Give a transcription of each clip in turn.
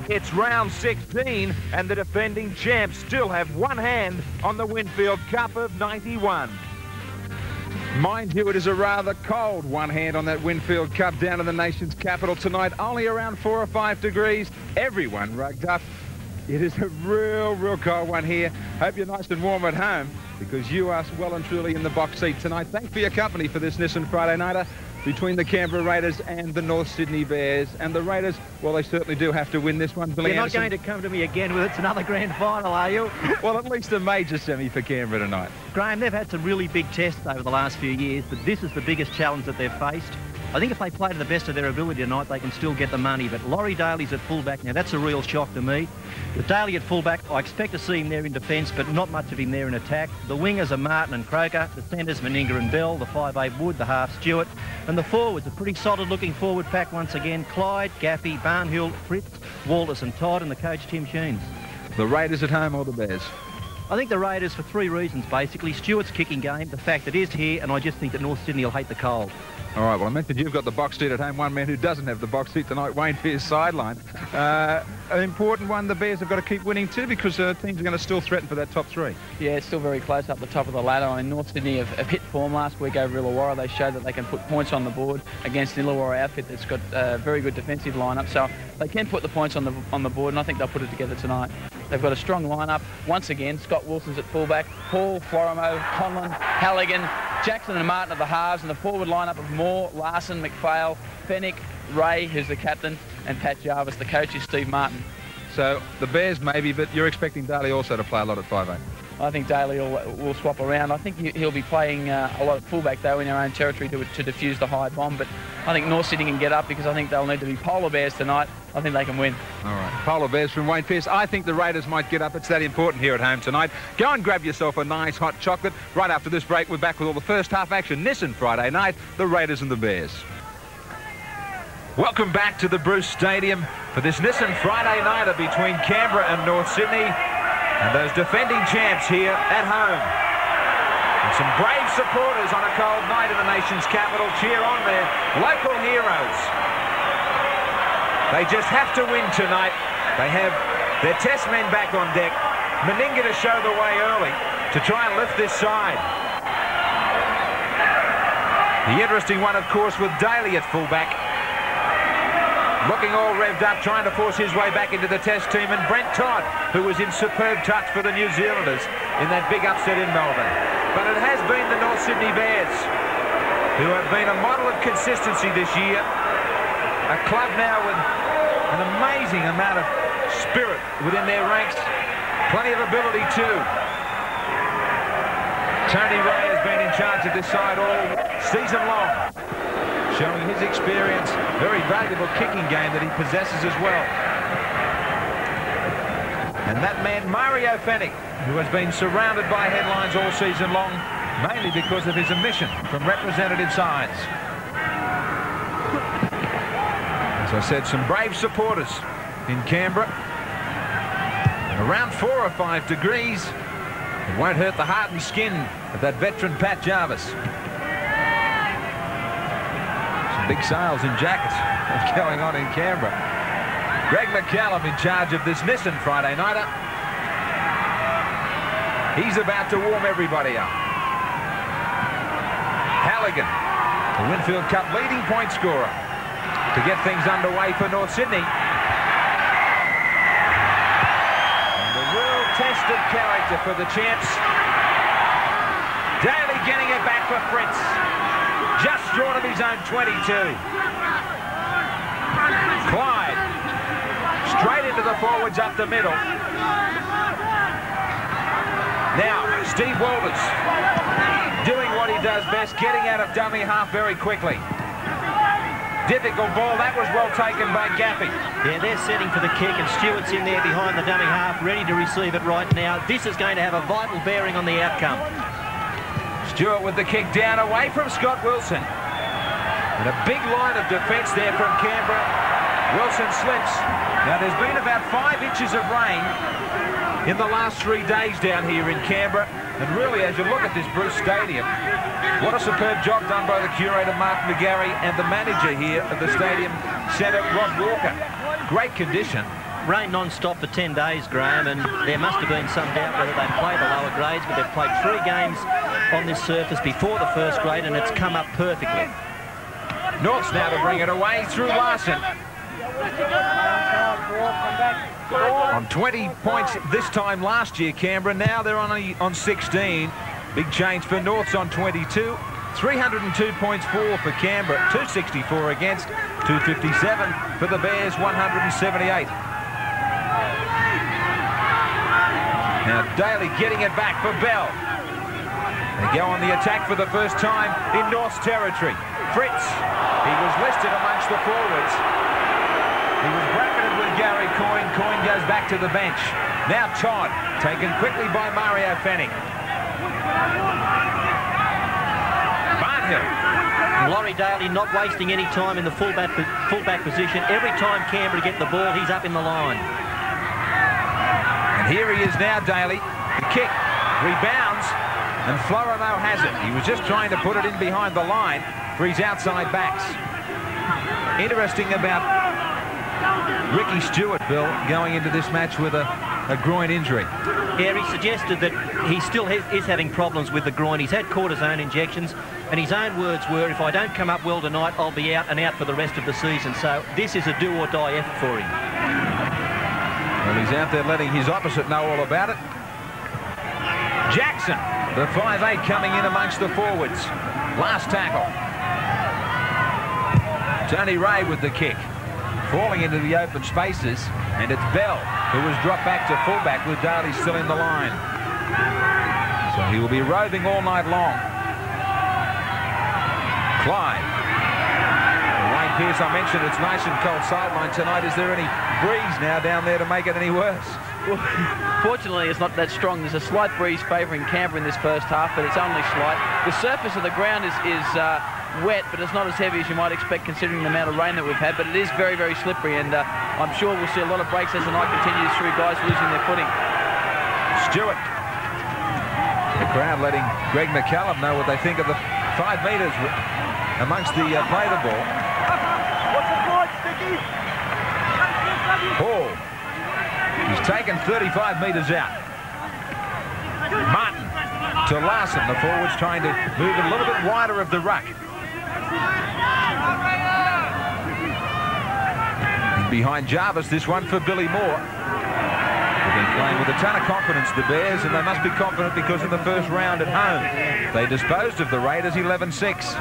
It's round 16 and the defending champs still have one hand on the Winfield Cup of 91. Mind you, it is a rather cold one hand on that Winfield Cup down in the nation's capital tonight. Only around 4 or 5 degrees. Everyone rugged up. It is a real cold one here. Hope you're nice and warm at home because you are well and truly in the box seat tonight. Thanks for your company for this Nissan Friday Nighter between the Canberra Raiders and the North Sydney Bears. And the Raiders, well, they certainly do have to win this one. Billy You're not Anderson. going to come to me again with it's another grand final, are you? Well, at least a major semi for Canberra tonight. Graham, they've had some really big tests over the last few years, but this is the biggest challenge that they've faced. I think if they play to the best of their ability tonight, they can still get the money. But Laurie Daly's at fullback now. That's a real shock to me. With Daly at fullback, I expect to see him there in defence, but not much of him there in attack. The wingers are Martin and Croker. The centres, Meninga and Bell. The 5'8" Wood. The half Stewart. And the forwards, a pretty solid-looking forward pack once again. Clyde, Gaffey, Barnhill, Fritz, Walters and Todd, and the coach Tim Sheens. The Raiders at home or the Bears? I think the Raiders for 3 reasons, basically. Stewart's kicking game, the fact that it is here, and I just think that North Sydney will hate the cold. All right, well, I mentioned you've got the box seat at home. One man who doesn't have the box seat tonight, Wayne Pearce sideline. An important one, the Bears have got to keep winning too because teams are going to still threaten for that top 3. Yeah, it's still very close up the top of the ladder. I mean, North Sydney have hit form last week over Illawarra. They showed that they can put points on the board against an Illawarra outfit that's got a very good defensive lineup. So they can put the points on the board, and I think they'll put it together tonight. They've got a strong lineup. Once again, Scott Wilson's at fullback, Paul, Florimo, Conlon, Halligan, Jackson and Martin at the halves, and the forward lineup of Moore, Larson, McPhail, Fennick, Ray, who's the captain, and Pat Jarvis. The coach is Steve Martin. So the Bears maybe, but you're expecting Daly also to play a lot at 5'8". I think Daly will swap around. I think he'll be playing a lot of fullback, though, in their own territory to defuse the high bomb. But I think North Sydney can get up because I think they'll need to be polar bears tonight. I think they can win. All right. Polar bears from Wayne Pearce. I think the Raiders might get up. It's that important here at home tonight. Go and grab yourself a nice hot chocolate. Right after this break, we're back with all the first half action. Nissan Friday night, the Raiders and the Bears. Welcome back to the Bruce Stadium for this Nissan Friday Nighter between Canberra and North Sydney. And those defending champs here at home. And some brave supporters on a cold night in the nation's capital cheer on their local heroes. They just have to win tonight. They have their test men back on deck. Meninga to show the way early to try and lift this side. The interesting one, of course, with Daly at fullback. Looking all revved up, trying to force his way back into the test team, and Brent Todd, who was in superb touch for the New Zealanders in that big upset in Melbourne. But it has been the North Sydney Bears, who have been a model of consistency this year. A club now with an amazing amount of spirit within their ranks. Plenty of ability too. Tony Ray has been in charge of this side all season long, showing his experience, very valuable kicking game that he possesses as well. And that man, Mario Fennick, who has been surrounded by headlines all season long, mainly because of his omission from representative sides. As I said, some brave supporters in Canberra. Around 4 or 5 degrees. It won't hurt the heart and skin of that veteran Pat Jarvis. Big sales in jackets going on in Canberra. Greg McCallum in charge of this Nissan Friday Nighter. He's about to warm everybody up. Halligan, the Winfield Cup leading point scorer, to get things underway for North Sydney. And a real test of character for the champs. Daly getting it back for Fritz. Just short of his own 22. Clyde, straight into the forwards up the middle. Now, Steve Walters, doing what he does best, getting out of dummy half very quickly. Difficult ball, that was well taken by Gaffey. Yeah, they're setting for the kick, and Stewart's in there behind the dummy half, ready to receive it right now. This is going to have a vital bearing on the outcome. Stewart with the kick down away from Scott Wilson. And a big line of defence there from Canberra. Wilson slips. Now there's been about 5 inches of rain in the last 3 days down here in Canberra. And really, as you look at this Bruce Stadium, what a superb job done by the curator Mark McGarry and the manager here of the stadium, Senator Rod Walker. Great condition. rained non-stop for 10 days, Graham, and there must have been some doubt whether they'd play the lower grades, but they've played 3 games on this surface before the first grade, and it's come up perfectly. North's now to bring it away through Larson. On 20 points this time last year, Canberra. Now they're on 16. Big change for North's on 22. 302 points for Canberra, 264 against, 257 for the Bears, 178. Now Daly getting it back for Bell. They go on the attack for the first time in North's territory. Fritz, he was listed amongst the forwards. He was bracketed with Gary Coyne. Coyne goes back to the bench. Now Todd, taken quickly by Mario Fanning. Barnhill. Laurie Daly not wasting any time in the fullback position. Every time Canberra get the ball, he's up in the line. And here he is now, Daly. The kick rebounds, and Florimo has it. He was just trying to put it in behind the line for his outside backs. Interesting about Ricky Stewart, Bill, going into this match with a groin injury. Yeah, he suggested that he still is having problems with the groin. He's had cortisone injections, and his own words were, if I don't come up well tonight, I'll be out and out for the rest of the season. So this is a do-or-die effort for him. Well, he's out there letting his opposite know all about it. Jackson, the 5'8", coming in amongst the forwards. Last tackle. Tony Ray with the kick. Falling into the open spaces, and it's Bell who was dropped back to fullback with Daly still in the line. So he will be roving all night long. Clyde. Wayne Pearce, I mentioned it's nice and cold sideline tonight. Is there any breeze now down there to make it any worse? Well, fortunately, it's not that strong. There's a slight breeze favouring Canberra in this first half, but it's only slight. The surface of the ground is wet, but it's not as heavy as you might expect considering the amount of rain that we've had, but it is very, very slippery, and I'm sure we'll see a lot of breaks as the night continues through, guys losing their footing. Stewart. The crowd letting Greg McCallum know what they think of the 5 metres amongst the play the ball. Hall. He's taken 35 metres out. Martin to Larson. The forwards trying to move a little bit wider of the ruck. Behind Jarvis, this one for Billy Moore. They've been playing with a ton of confidence, the Bears, and they must be confident because in the first round at home, they disposed of the Raiders 11-6.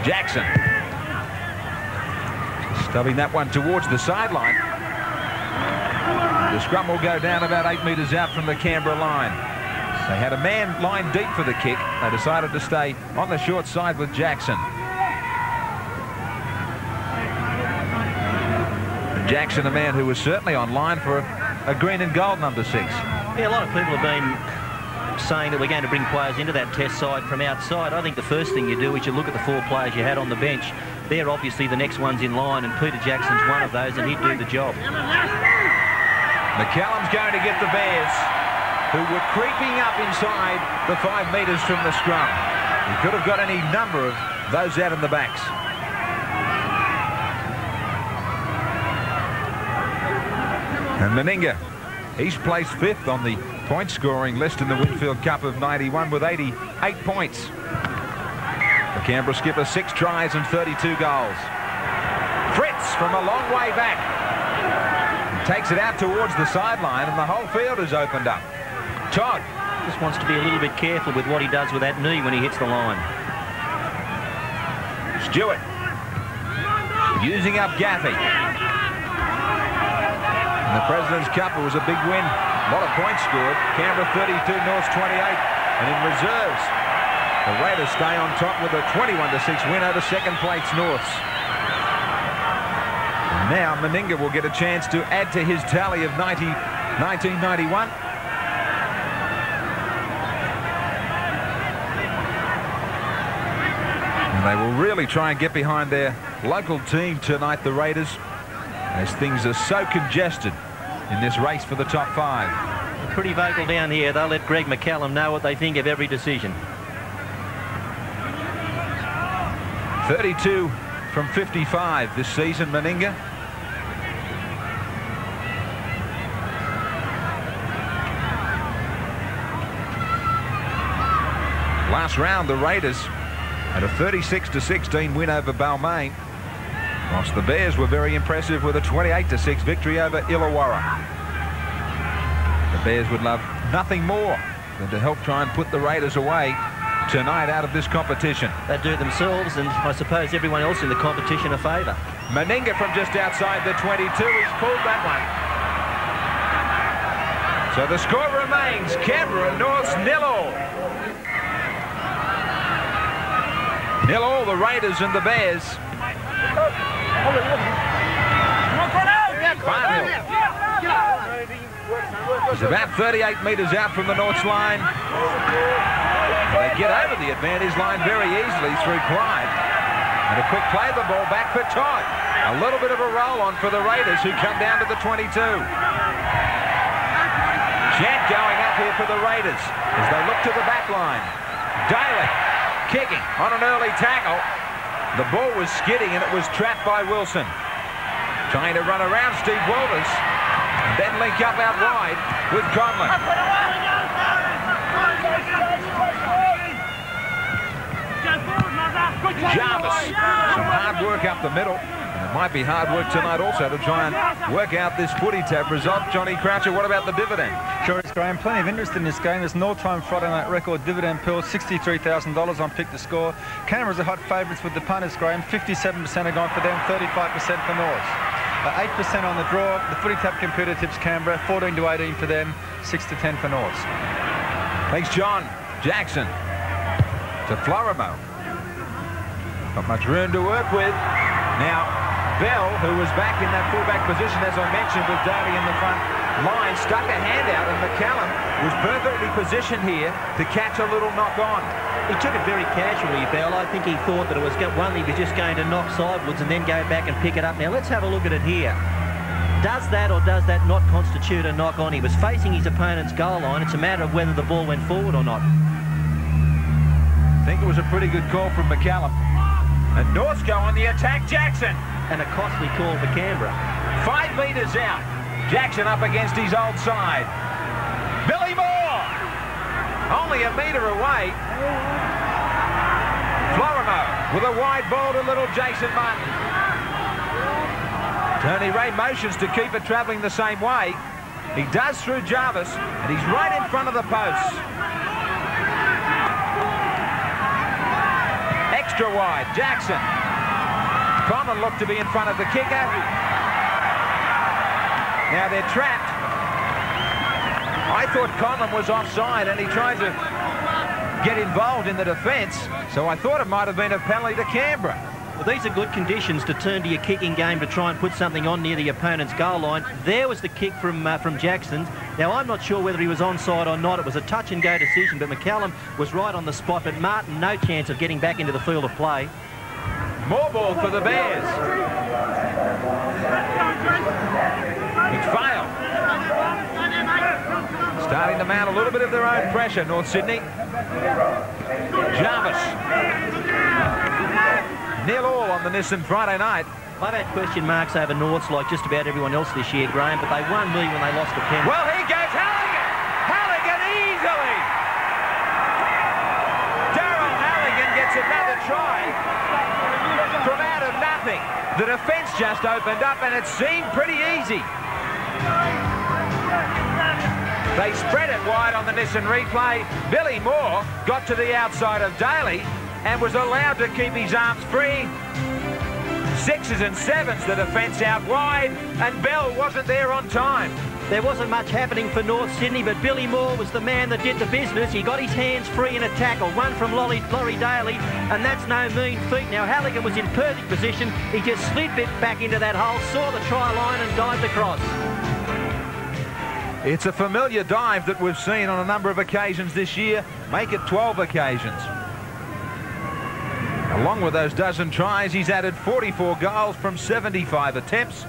Jackson. Stubbing that one towards the sideline. The scrum will go down about 8 metres out from the Canberra line. They had a man lined deep for the kick. They decided to stay on the short side with Jackson. Jackson, a man who was certainly on line for a green and gold number 6. Yeah, a lot of people have been saying that we're going to bring players into that test side from outside. I think the first thing you do is you look at the 4 players you had on the bench. They're obviously the next ones in line, and Peter Jackson's one of those, and he'd do the job. McCallum's going to get the Bears, who were creeping up inside the 5 metres from the scrum. He could have got any number of those out in the backs. And Meninga, he's placed 5th on the point scoring list in the Winfield Cup of 91 with 88 points. The Canberra skipper 6 tries and 32 goals. Fritz from a long way back. He takes it out towards the sideline and the whole field is opened up. Todd. Just wants to be a little bit careful with what he does with that knee when he hits the line. Stewart. Using up Gaffey. In the President's Cup, it was a big win. A lot of points scored. Canberra 32, North's 28. And in reserves, the Raiders stay on top with a 21-6 win over second place Norths. And now Meninga will get a chance to add to his tally of 1991. And they will really try and get behind their local team tonight, the Raiders, as things are so congested in this race for the top 5. Pretty vocal down here. They'll let Greg McCallum know what they think of every decision. 32 from 55 this season, Meninga. Last round, the Raiders had a 36-16 win over Balmain, whilst the Bears were very impressive with a 28-6 victory over Illawarra. The Bears would love nothing more than to help try and put the Raiders away tonight out of this competition. They do themselves, and I suppose everyone else in the competition a favour. Meninga from just outside the 22. He's pulled that one. So the score remains Canberra North's 0-0. 0-0, the Raiders and the Bears. Barnhill. He's about 38 metres out from the North's line. They get over the advantage line very easily through Clyde. And a quick play of the ball back for Todd. A little bit of a roll on for the Raiders, who come down to the 22. Chant going up here for the Raiders as they look to the back line. Daly kicking on an early tackle. The ball was skidding and it was trapped by Wilson. Trying to run around Steve Walters and then link up out wide with Conlon. Jarvis, some hard work up the middle. And it might be hard work tonight also to try and work out this footy tab result. Johnny Croucher, what about the dividend? Sure is, Graham. Plenty of interest in this game. There's an all-time Friday night record dividend pool, $63,000 on Pick the Score. Canberra's are hot favourites with the punters, Graham. 57% are gone for them, 35% for North. 8% on the draw. The footy tab computer tips Canberra, 14-18 for them, 6-10 for North. Thanks, John. Jackson to Florimo. Not much room to work with. Now, Bell, who was back in that fullback position, as I mentioned, with Daly in the front line, stuck a hand out, and McCallum was perfectly positioned here to catch a little knock on. He took it very casually, Bell. I think he thought that it was one he was just going to knock sidewards and then go back and pick it up. Now, let's have a look at it here. Does that or does that not constitute a knock on? He was facing his opponent's goal line. It's a matter of whether the ball went forward or not. I think it was a pretty good call from McCallum. And Norths go on the attack. Jackson. And a costly call for Canberra. 5 metres out. Jackson up against his old side. Billy Moore. Only a metre away. Florimo with a wide ball to little Jason Martin. Tony Ray motions to keep it travelling the same way. He does through Jarvis, and he's right in front of the posts. Extra wide, Jackson. Conlon looked to be in front of the kicker. Now they're trapped. I thought Conlon was offside and he tried to get involved in the defence, so I thought it might have been a penalty to Canberra. Well, these are good conditions to turn to your kicking game to try and put something on near the opponent's goal line. There was the kick from Jackson. Now, I'm not sure whether he was onside or not. It was a touch-and-go decision, but McCallum was right on the spot. But Martin, no chance of getting back into the field of play. More ball for the Bears. It failed. Starting to mount a little bit of their own pressure, North Sydney. Jarvis. 0-0 on the Nissan Friday night. I've had question marks over Norths like just about everyone else this year, Graham, but they won me when they lost to Penrith. Well, here goes Halligan. Halligan easily. Darryl Halligan gets another try from out of nothing. The defence just opened up and it seemed pretty easy. They spread it wide on the Nissan replay. Billy Moore got to the outside of Daly and was allowed to keep his arms free. 6s and 7s, the defence out wide, and Bell wasn't there on time. There wasn't much happening for North Sydney, but Billy Moore was the man that did the business. He got his hands free in a tackle, one from Laurie Daly, and that's no mean feat. Now, Halligan was in perfect position. He just slid it back into that hole, saw the try line and dived across. It's a familiar dive that we've seen on a number of occasions this year. Make it 12 occasions. Along with those dozen tries, he's added 44 goals from 75 attempts.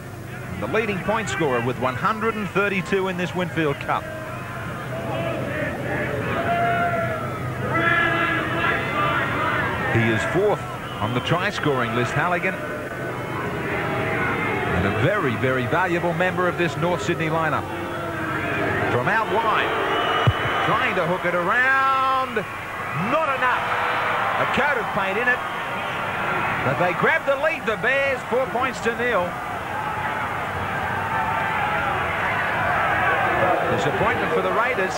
The leading point scorer with 132 in this Winfield Cup. He is 4th on the try-scoring list, Halligan. And a very, very valuable member of this North Sydney lineup. From out wide, trying to hook it around. Not enough. A coat of paint in it. But they grab the lead, the Bears, 4 points to 0. Disappointment for the Raiders.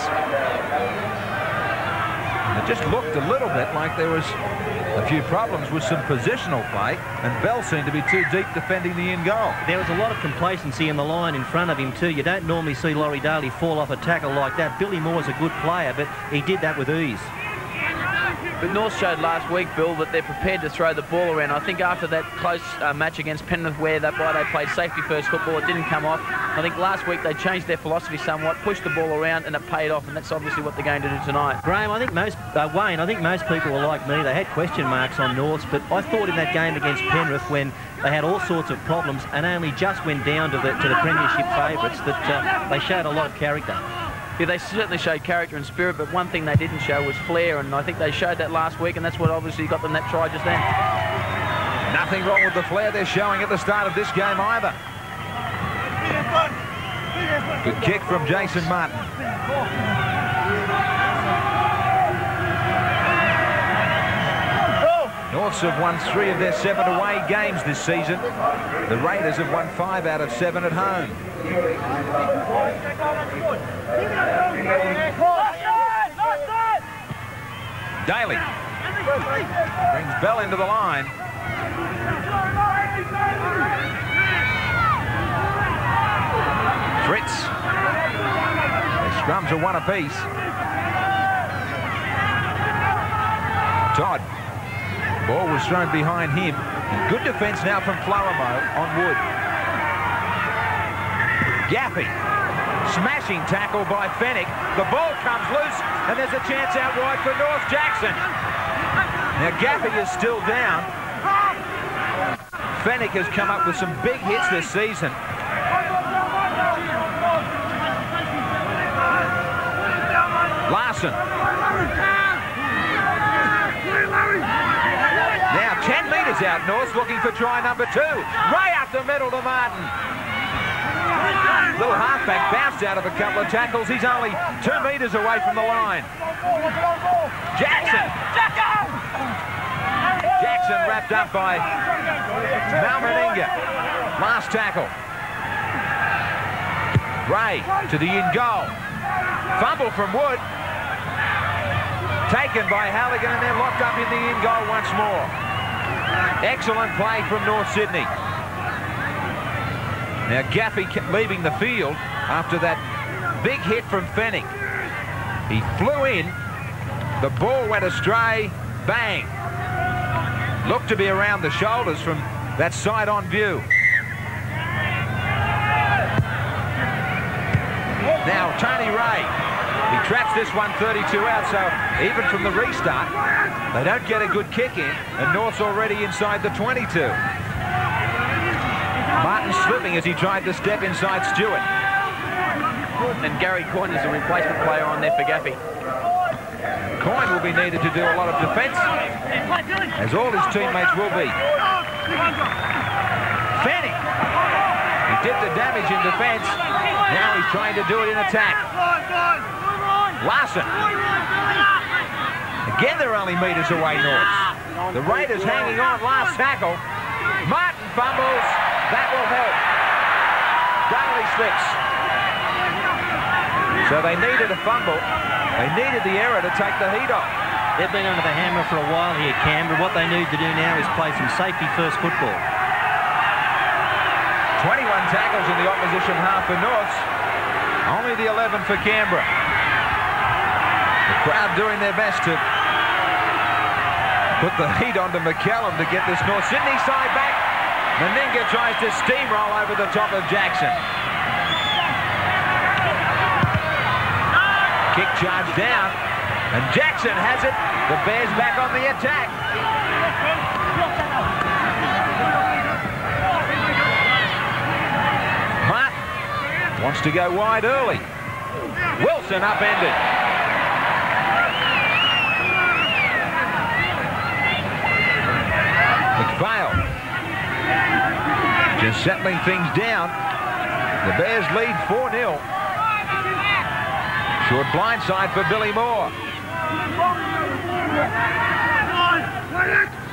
And it just looked a little bit like there was a few problems with some positional play, and Bell seemed to be too deep defending the in-goal. There was a lot of complacency in the line in front of him too. You don't normally see Laurie Daly fall off a tackle like that. Billy Moore's a good player, but he did that with ease. But North showed last week, Bill, that they're prepared to throw the ball around. I think after that close match against Penrith, where they played safety-first football, it didn't come off. I think last week they changed their philosophy somewhat, pushed the ball around, and it paid off, and that's obviously what they're going to do tonight. Graham, I think Wayne, I think most people were like me. They had question marks on Norths, but I thought in that game against Penrith, when they had all sorts of problems and only just went down to the premiership favourites, that they showed a lot of character. Yeah, they certainly showed character and spirit, but one thing they didn't show was flair, and I think they showed that last week, and that's what obviously got them that try just then. Nothing wrong with the flair they're showing at the start of this game either. Good kick from Jason Martin. Norths have won 3 of their 7 away games this season. The Raiders have won 5 out of 7 at home. Daly brings Bell into the line. Fritz. The scrums are 1 apiece. Todd. Ball was thrown behind him. And good defence now from Flowermo on Wood. Gaffey. Smashing tackle by Fennick. The ball comes loose, and there's a chance out wide for North. Jackson. Now Gaffey is still down. Fennick has come up with some big hits this season. Larson. Now 10 metres out North, looking for try number 2. Right up the middle to Martin. Little halfback bounced out of a couple of tackles. He's only 2 metres away from the line. Jackson. Jackson wrapped up by Malmeninga. Last tackle. Ray to the in-goal. Fumble from Wood. Taken by Halligan, and they're locked up in the in-goal once more. Excellent play from North Sydney. Now Gaffey leaving the field after that big hit from Fennick. He flew in. The ball went astray. Bang. Looked to be around the shoulders from that side-on view. Now Tony Ray. He traps this one 32 out, so even from the restart, they don't get a good kick in, and North's already inside the 22. Martin slipping as he tried to step inside Stewart. And Gary Coyne is a replacement player on there for Gaffey. Coyne will be needed to do a lot of defence, as all his teammates will be. Fanning. He did the damage in defence. Now he's trying to do it in attack. Larson. Again, they're only metres away North. The Raiders hanging on. Last tackle. Martin fumbles. That will help. Daly slips. So they needed a fumble. They needed the error to take the heat off. They've been under the hammer for a while here, Canberra. What they need to do now is play some safety-first football. 21 tackles in the opposition half for Norths. Only the 11 for Canberra. The crowd doing their best to put the heat onto McCallum to get this North Sydney side back. Meninga tries to steamroll over the top of Jackson. Kick charge down, and Jackson has it. The Bears back on the attack. Martin wants to go wide early. Wilson upended. Fail. Just settling things down. The Bears lead 4-0. Short blindside for Billy Moore.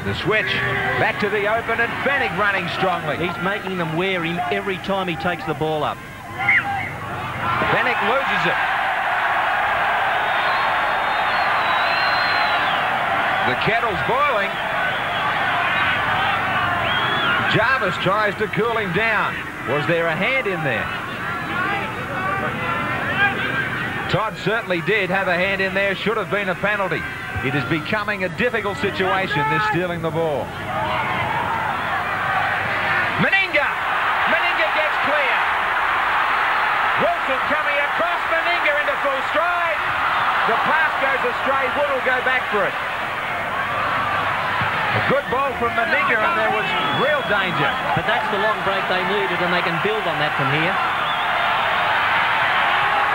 The switch back to the open, and Fennick running strongly. He's making them wear him every time he takes the ball up. Fennick loses it. The kettle's boiling. Jarvis tries to cool him down. Was there a hand in there? Todd certainly did have a hand in there. Should have been a penalty. It is becoming a difficult situation, this stealing the ball. Meninga! Meninga gets clear. Wilson coming across. Meninga into full stride. The pass goes astray. Wood will go back for it. A good ball from Meninga, and there was real danger. But that's the long break they needed, and they can build on that from here.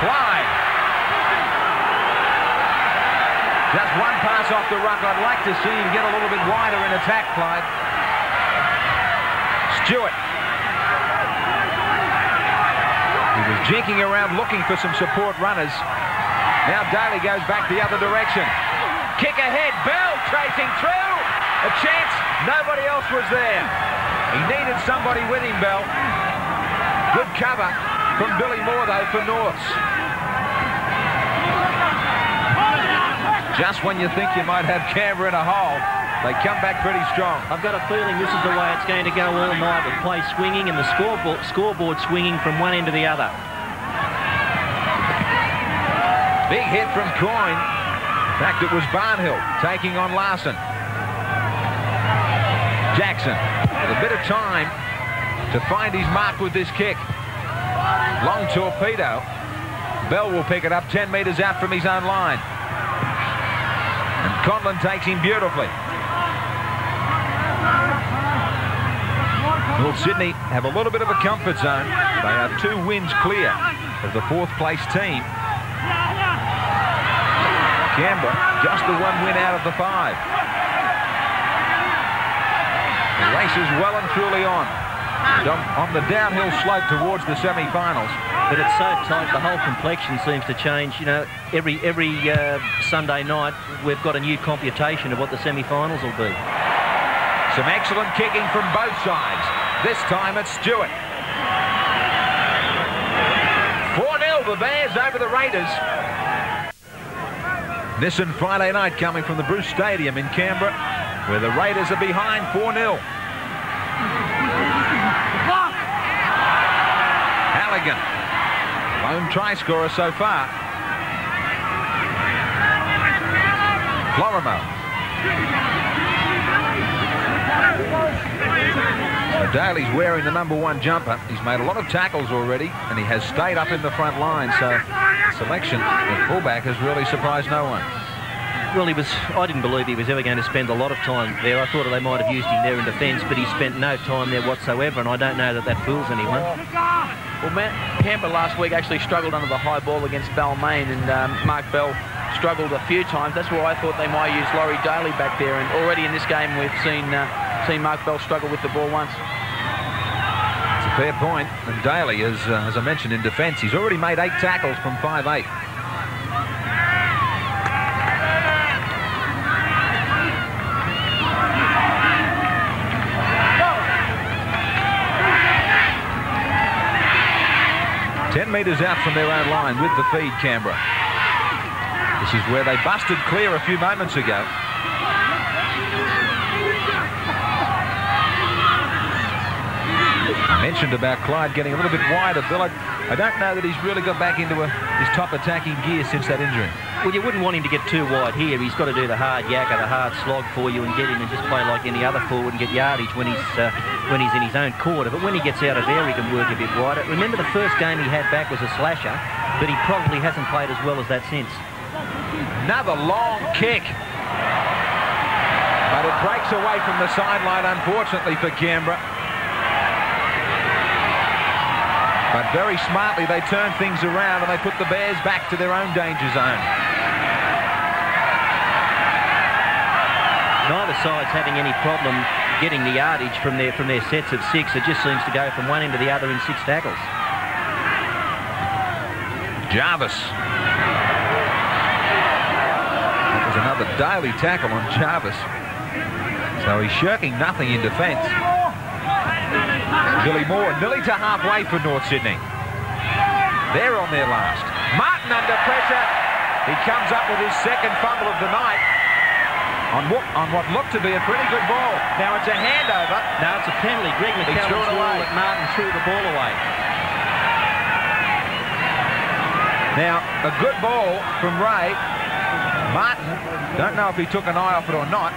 Clyde. Just one pass off the ruck. I'd like to see him get a little bit wider in attack, Clyde. Stewart. He was jinking around looking for some support runners. Now Daly goes back the other direction. Kick ahead. Bell chasing through. A chance. Nobody else was there. He needed somebody with him, Bell. Good cover from Billy Moore, though, for Norths. Just when you think you might have Canberra in a hole, they come back pretty strong. I've got a feeling this is the way it's going to go all night, with play swinging and the scoreboard swinging from one end to the other. Big hit from Coyne. In fact, it was Barnhill taking on Larson. Jackson with a bit of time to find his mark with this kick. Long torpedo. Bell will pick it up 10 metres out from his own line. And Conlon takes him beautifully. North Sydney have a little bit of a comfort zone. They are 2 wins clear of the 4th place team. Canberra just the 1 win out of the 5. The race is well and truly on. And on the downhill slope towards the semi-finals. But it's so tight, the whole complexion seems to change. You know, every Sunday night we've got a new computation of what the semi-finals will be. Some excellent kicking from both sides. This time it's Stewart. 4-0 the Bears over the Raiders. Nissan Friday night coming from the Bruce Stadium in Canberra, where the Raiders are behind 4-0. Halligan, lone try scorer so far. Florimo. So Daly's wearing the #1 jumper. He's made a lot of tackles already, and he has stayed up in the front line. So selection at fullback has really surprised no one. Well, I didn't believe he was ever going to spend a lot of time there. I thought they might have used him there in defence, but he spent no time there whatsoever, and I don't know that that fools anyone. Well, Canberra last week actually struggled under the high ball against Balmain, and Mark Bell struggled a few times. That's why I thought they might use Laurie Daly back there, and already in this game we've seen Mark Bell struggle with the ball once. It's a fair point, and Daly, as I mentioned, in defence, he's already made 8 tackles from 5'8". Ten metres out from their own line with the feed, Canberra. This is where they busted clear a few moments ago. I mentioned about Clyde getting a little bit wider, Bill. I don't know that he's really got back into his top attacking gear since that injury. Well, you wouldn't want him to get too wide here. He's got to do the hard yakka, the hard slog for you, and get in and just play like any other forward and get yardage when he's in his own quarter. But when he gets out of there, he can work a bit wider. Remember, the first game he had back was a slasher, but he probably hasn't played as well as that since. Another long kick. But it breaks away from the sideline, unfortunately, for Canberra. But very smartly, they turn things around and they put the Bears back to their own danger zone. Neither side's having any problem getting the yardage from their sets of 6. It just seems to go from one end to the other in 6 tackles. Jarvis. That was another Daly tackle on Jarvis. So he's shirking nothing in defence. Billy Moore nearly to halfway for North Sydney. They're on their last. Martin under pressure. He comes up with his second fumble of the night on what looked to be a pretty good ball. Now it's a handover. No, it's a penalty. Greg McCallum's rule that Martin threw the ball away. Now, a good ball from Ray. Martin, don't know if he took an eye off it or not,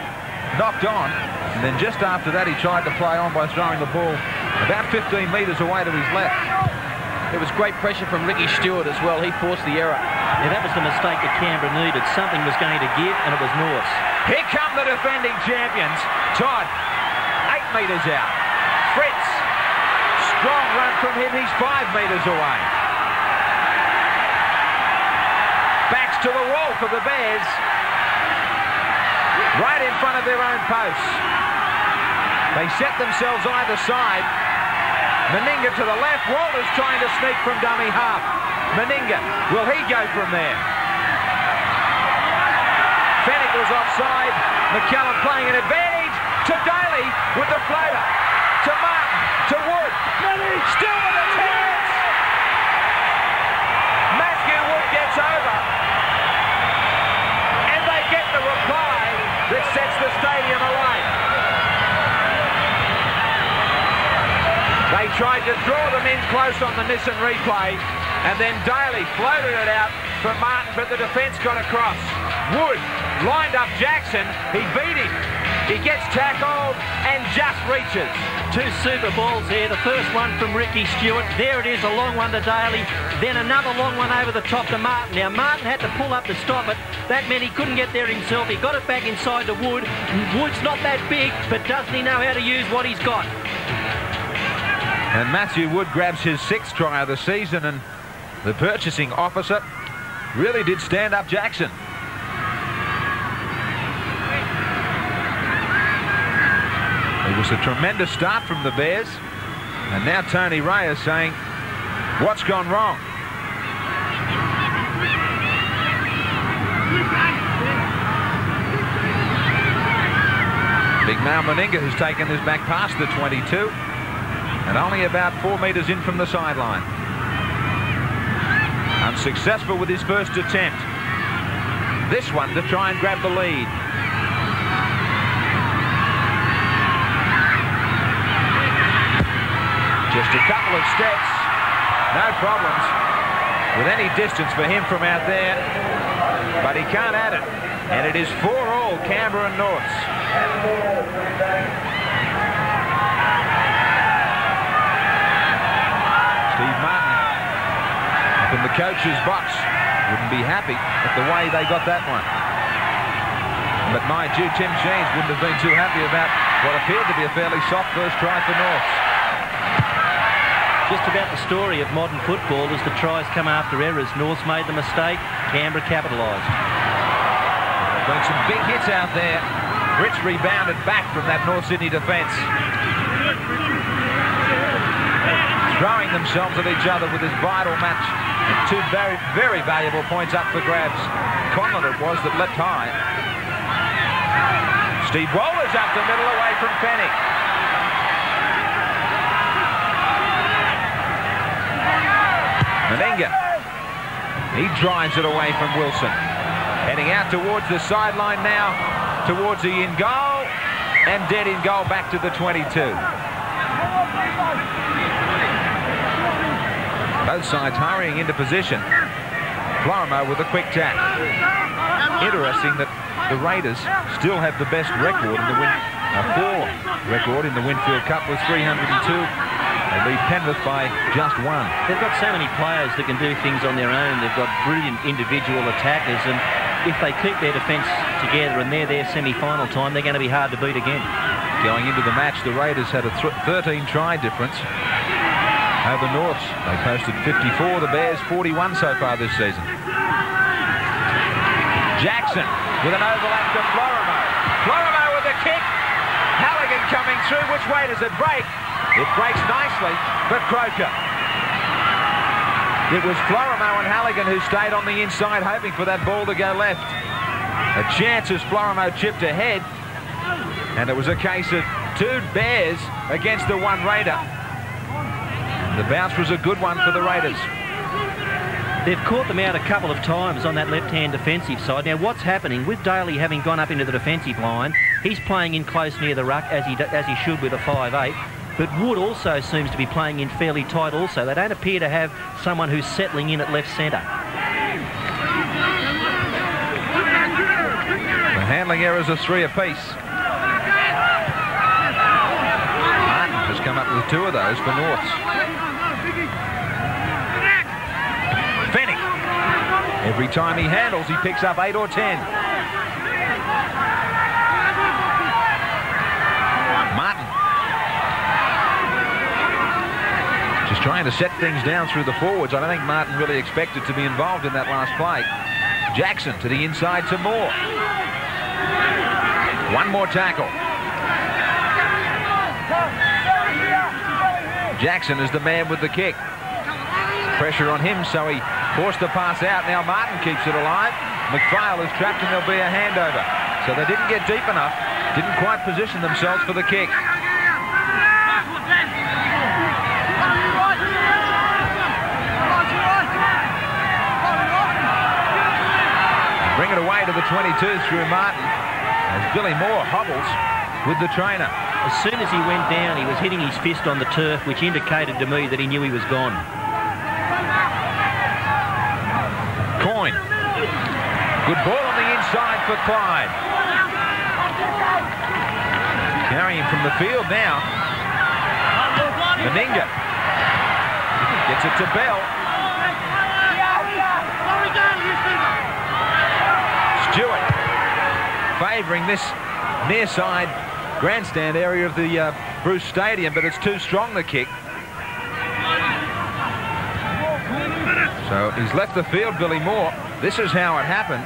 knocked on, and then just after that he tried to play on by throwing the ball about 15 metres away to his left. There was great pressure from Ricky Stewart as well. He forced the error. Yeah, that was the mistake that Canberra needed. Something was going to give, and it was North's. Here come the defending champions. Todd, 8 metres out. Fritz, strong run from him. He's 5 metres away. Backs to the wall for the Bears. Right in front of their own posts. They set themselves either side. Meninga to the left. Walters trying to sneak from dummy half. Meninga, will he go from there? Fennick was offside. McCallum playing an advantage to Daly with the floater. To Martin, to Wood. Still with a chance. Matthew Wood gets over. And they get the reply that sets the stadium alight. They tried to draw them in close on the miss and replay, and then Daly floated it out for Martin, but the defence got across. Wood lined up Jackson. He beat him. He gets tackled and just reaches. 2 super balls there. The first one from Ricky Stewart. There it is, a long one to Daly. Then another long one over the top to Martin. Now, Martin had to pull up to stop it. That meant he couldn't get there himself. He got it back inside to Wood. Wood's not that big, but doesn't he know how to use what he's got? And Matthew Wood grabs his 6th try of the season, and the purchasing officer really did stand up Jackson. It was a tremendous start from the Bears, and now Tony Ray is saying, what's gone wrong? Big Mal Meninga has taken this back past the 22 and only about 4 metres in from the sideline. Unsuccessful with his first attempt. This one to try and grab the lead. Just a couple of steps, no problems with any distance for him from out there, but he can't add it, and it is 4-all Canberra and Norths. Steve Martin up in the coach's box, wouldn't be happy at the way they got that one. But mind you, Tim Sheens wouldn't have been too happy about what appeared to be a fairly soft first try for Norths. Just about the story of modern football as the tries come after errors. North's made the mistake, Canberra capitalised. There have been some big hits out there. Rich rebounded back from that North Sydney defence. Throwing themselves at each other with this vital match. And 2 very, very valuable points up for grabs. Conlon it was that leapt high. Steve Waller's up the middle away from Fennick. Meninga. He drives it away from Wilson. Heading out towards the sideline now, towards the in goal, and dead in goal back to the 22. Both sides hurrying into position. Florimo with a quick tap. Interesting that the Raiders still have the best record in the record in the Winfield Cup with 302. They lead Penrith by just 1. They've got so many players that can do things on their own. They've got brilliant individual attackers, and if they keep their defence together and they're their semi-final time, they're going to be hard to beat again. Going into the match, the Raiders had a 13 try difference over Norths. They posted 54, the Bears 41 so far this season. Jackson with an overlap to Florimo. Florimo with a kick. Halligan coming through. Which way does it break? It breaks nicely, but Croker. It was Florimo and Halligan who stayed on the inside hoping for that ball to go left. A chance as Florimo chipped ahead, and it was a case of 2 Bears against the 1 Raider. The bounce was a good one for the Raiders. They've caught them out a couple of times on that left-hand defensive side. Now, what's happening with Daly having gone up into the defensive line? He's playing in close near the ruck as he should with a 5'8". But Wood also seems to be playing in fairly tight also. They don't appear to have someone who's settling in at left centre. The handling errors are 3 apiece. Martin has come up with 2 of those for Norths. Fennick. Every time he handles, he picks up 8 or 10. Martin. Just trying to set things down through the forwards. I don't think Martin really expected to be involved in that last play. Jackson to the inside to Moore. 1 more tackle. Jackson is the man with the kick. Pressure on him, so he forced the pass out. Now Martin keeps it alive. McPhail is trapped and there'll be a handover. So they didn't get deep enough. Didn't quite position themselves for the kick. Bring it away to the 22 through Martin as Billy Moore hobbles with the trainer. As soon as he went down, he was hitting his fist on the turf, which indicated to me that he knew he was gone. Coyne. Good ball on the inside for Clyde. Carrying from the field now. Meninga. Gets it to Bell. Stewart favouring this near side grandstand area of the Bruce Stadium, but it's too strong, the kick. So he's left the field, Billy Moore. This is how it happened.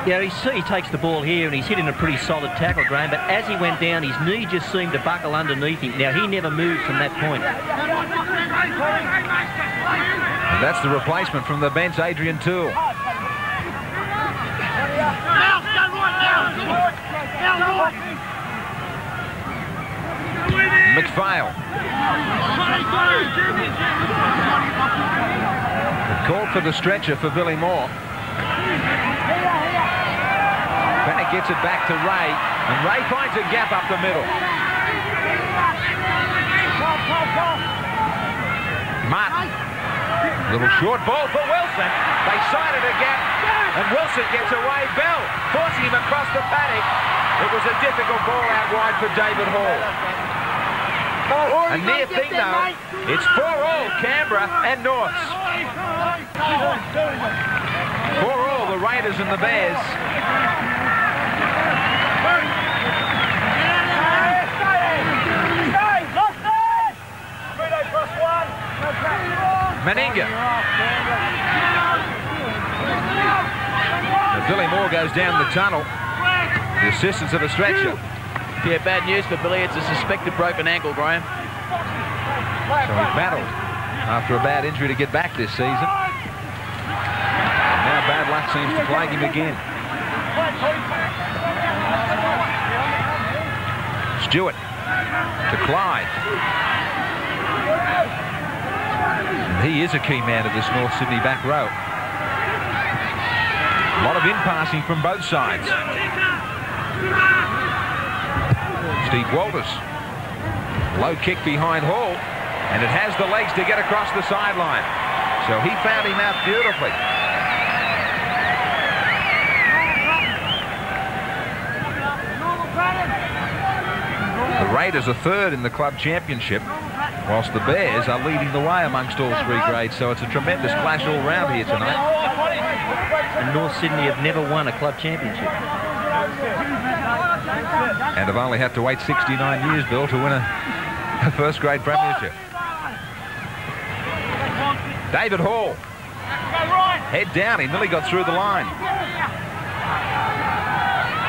Yeah, he takes the ball here and he's hitting a pretty solid tackle, Graham, but as he went down, his knee just seemed to buckle underneath him. Now, he never moved from that point. And that's the replacement from the bench, Adrian Toole. McPhail. Called for the stretcher for Billy Moore. Bennett gets it back to Ray, and Ray finds a gap up the middle. Martin. Little short ball for Wilson. They sighted a gap, and Wilson gets away. Bell forcing him across the paddock. It was a difficult ball out wide for David Hall. A near thing though. It's 4-all Canberra and Norths. 4-all the Raiders and the Bears. Meninga. Now Billy Moore goes down the tunnel. The assistance of a stretcher. Yeah, bad news for Billy. It's a suspected broken ankle, Graham. So he battled after a bad injury to get back this season. And now bad luck seems to plague him again. Stewart to Clyde. And he is a key man of this North Sydney back row. A lot of in-passing from both sides. Steve Walters. Low kick behind Hall, and it has the legs to get across the sideline. So he found him out beautifully. The Raiders are third in the club championship, whilst the Bears are leading the way amongst all 3 grades. So it's a tremendous clash all round here tonight. And North Sydney have never won a club championship. And have only had to wait 69 years, Bill, to win a first grade premiership. David Hall. Head down, he nearly got through the line.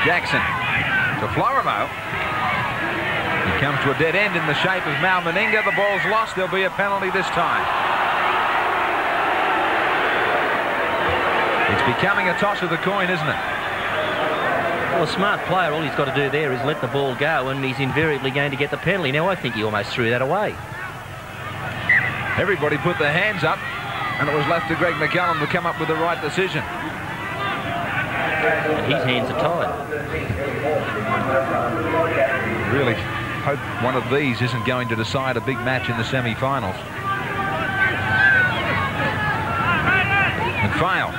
Jackson to Florimo. He comes to a dead end in the shape of Mal Meninga. The ball's lost. There'll be a penalty this time. It's becoming a toss of the coin, isn't it? Well, a smart player, all he's got to do there is let the ball go, and he's invariably going to get the penalty. Now, I think he almost threw that away. Everybody put their hands up, and it was left to Greg McCallum to come up with the right decision. And his hands are tied. Really hope one of these isn't going to decide a big match in the semi-finals. And fail.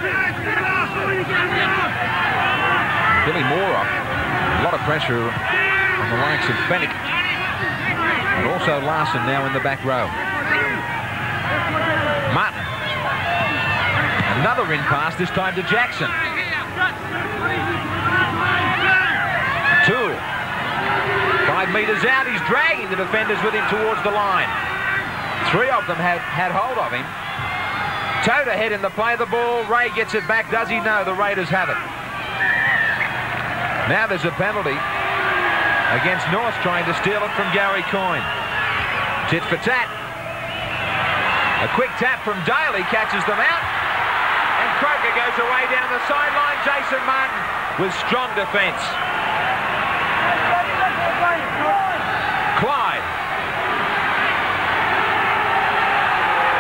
Billy Moore, a lot of pressure on the likes of Fennick. And also Larson now in the back row. Martin. Another in pass, this time to Jackson. Toole. 5 metres out, he's dragging the defenders with him towards the line. 3 of them had hold of him. Toad ahead in the play, the ball. Ray gets it back. Does he? No, the Raiders have it. Now there's a penalty against North, trying to steal it from Gary Coyne. Tit for tat. A quick tap from Daly catches them out. And Croker goes away down the sideline. Jason Martin with strong defence. Clyde.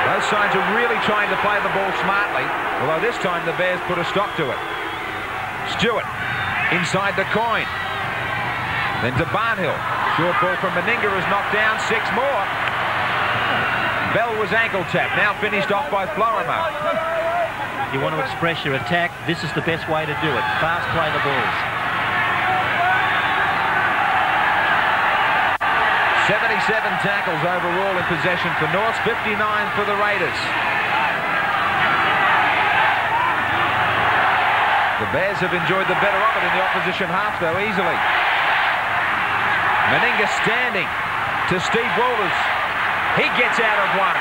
Both sides are really trying to play the ball smartly, although this time the Bears put a stop to it. Stewart inside the Coyne. Then to Barnhill. Short ball from Meninga is knocked down. 6 more. Bell was ankle tapped. Now finished off by Florimo. You want to express your attack, this is the best way to do it. Fast play the balls. 77 tackles overall in possession for North, 59 for the Raiders. The Bears have enjoyed the better of it in the opposition half, though, easily. Meninga standing to Steve Walters. He gets out of one.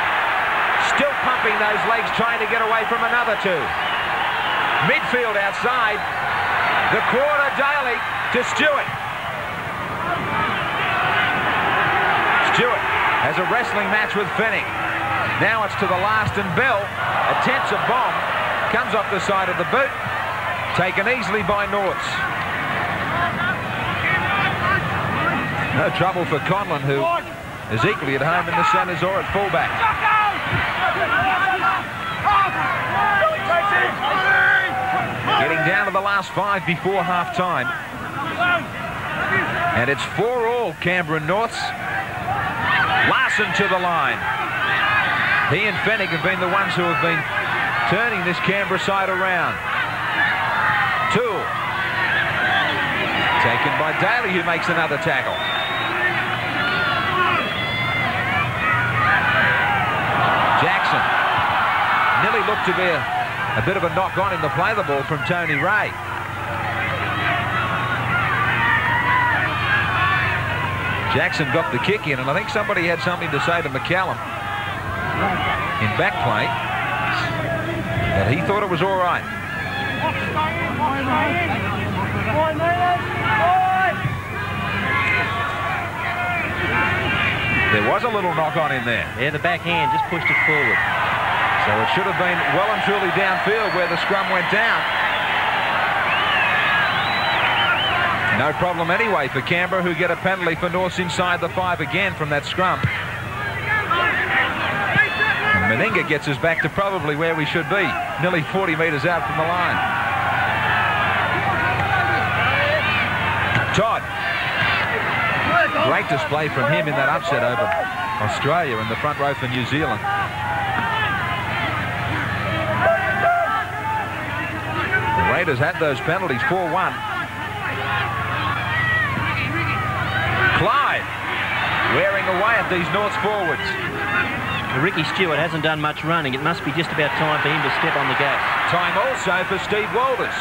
Still pumping those legs, trying to get away from another 2. Midfield outside. The quarter, Daly to Stewart. Stewart has a wrestling match with Fennick. Now it's to the last, and Bell attempts a bomb. Comes off the side of the boot. Taken easily by Norts. No trouble for Conlon, who is equally at home in the centres or at fullback. Getting down to the last 5 before half-time. And it's 4-all Canberra Norths. Larson to the line. He and Fennick have been the ones who have been turning this Canberra side around. Toole. Taken by Daly, who makes another tackle. Jackson. Nearly looked to be a bit of a knock-on in the play the ball from Tony Ray. Jackson got the kick in, and I think somebody had something to say to McCallum in back play that he thought it was all right. There was a little knock-on in there. Yeah, the back hand just pushed it forward. So it should have been well and truly downfield where the scrum went down. No problem anyway for Canberra, who get a penalty for Norths inside the 5 again from that scrum. And Meninga gets us back to probably where we should be, nearly 40 metres out from the line. Todd. Great display from him in that upset over Australia in the front row for New Zealand. The Raiders had those penalties, 4-1. Clyde wearing away at these Norths forwards. Ricky Stewart hasn't done much running. It must be just about time for him to step on the gas. Time also for Steve Walters.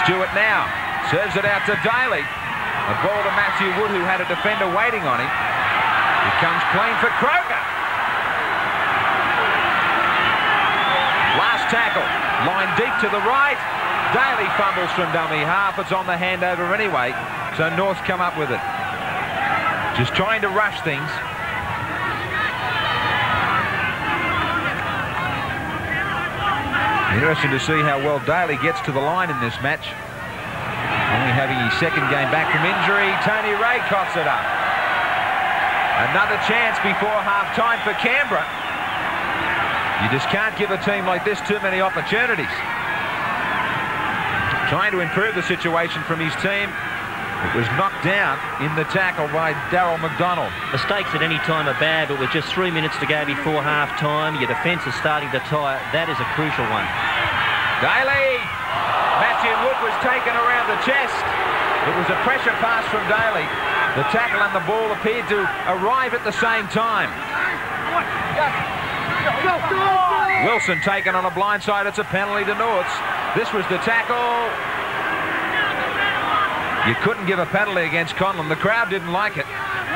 Stewart now serves it out to Daly. A ball to Matthew Wood, who had a defender waiting on him. He comes clean for Croker. Last tackle. Line deep to the right. Daly fumbles from dummy half. It's on the handover anyway, so North's come up with it. Just trying to rush things. Interesting to see how well Daly gets to the line in this match. Only having his second game back from injury. Tony Ray coughs it up. Another chance before half-time for Canberra. You just can't give a team like this too many opportunities. Trying to improve the situation from his team. It was knocked down in the tackle by Darryl McDonald. Mistakes at any time are bad, but with just 3 minutes to go before half-time, your defence is starting to tire. That is a crucial one. Daly! Matthew Wood was taken around the chest. It was a pressure pass from Daly. The tackle and the ball appeared to arrive at the same time. Wilson taken on a blindside. It's a penalty to Norths. This was the tackle. You couldn't give a penalty against Conlon. The crowd didn't like it.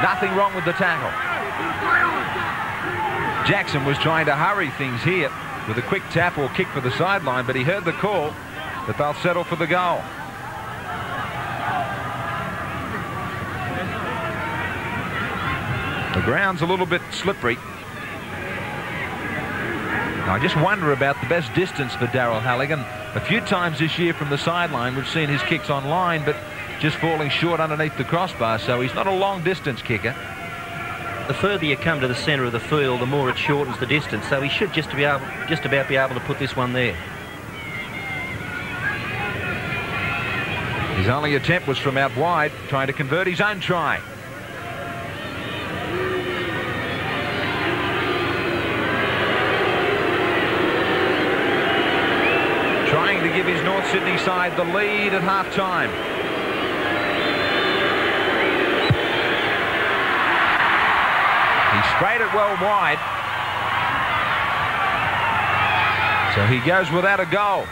Nothing wrong with the tackle. Jackson was trying to hurry things here with a quick tap or kick for the sideline, but he heard the call that they'll settle for the goal. The ground's a little bit slippery. I just wonder about the best distance for Daryl Halligan. A few times this year from the sideline we've seen his kicks on line, but just falling short underneath the crossbar, so he's not a long distance kicker. The further you come to the centre of the field, the more it shortens the distance, so he should just about be able to put this one there. His only attempt was from out wide, trying to convert his own try. Trying to give his North Sydney side the lead at half-time. He sprayed it well wide. So he goes without a goal.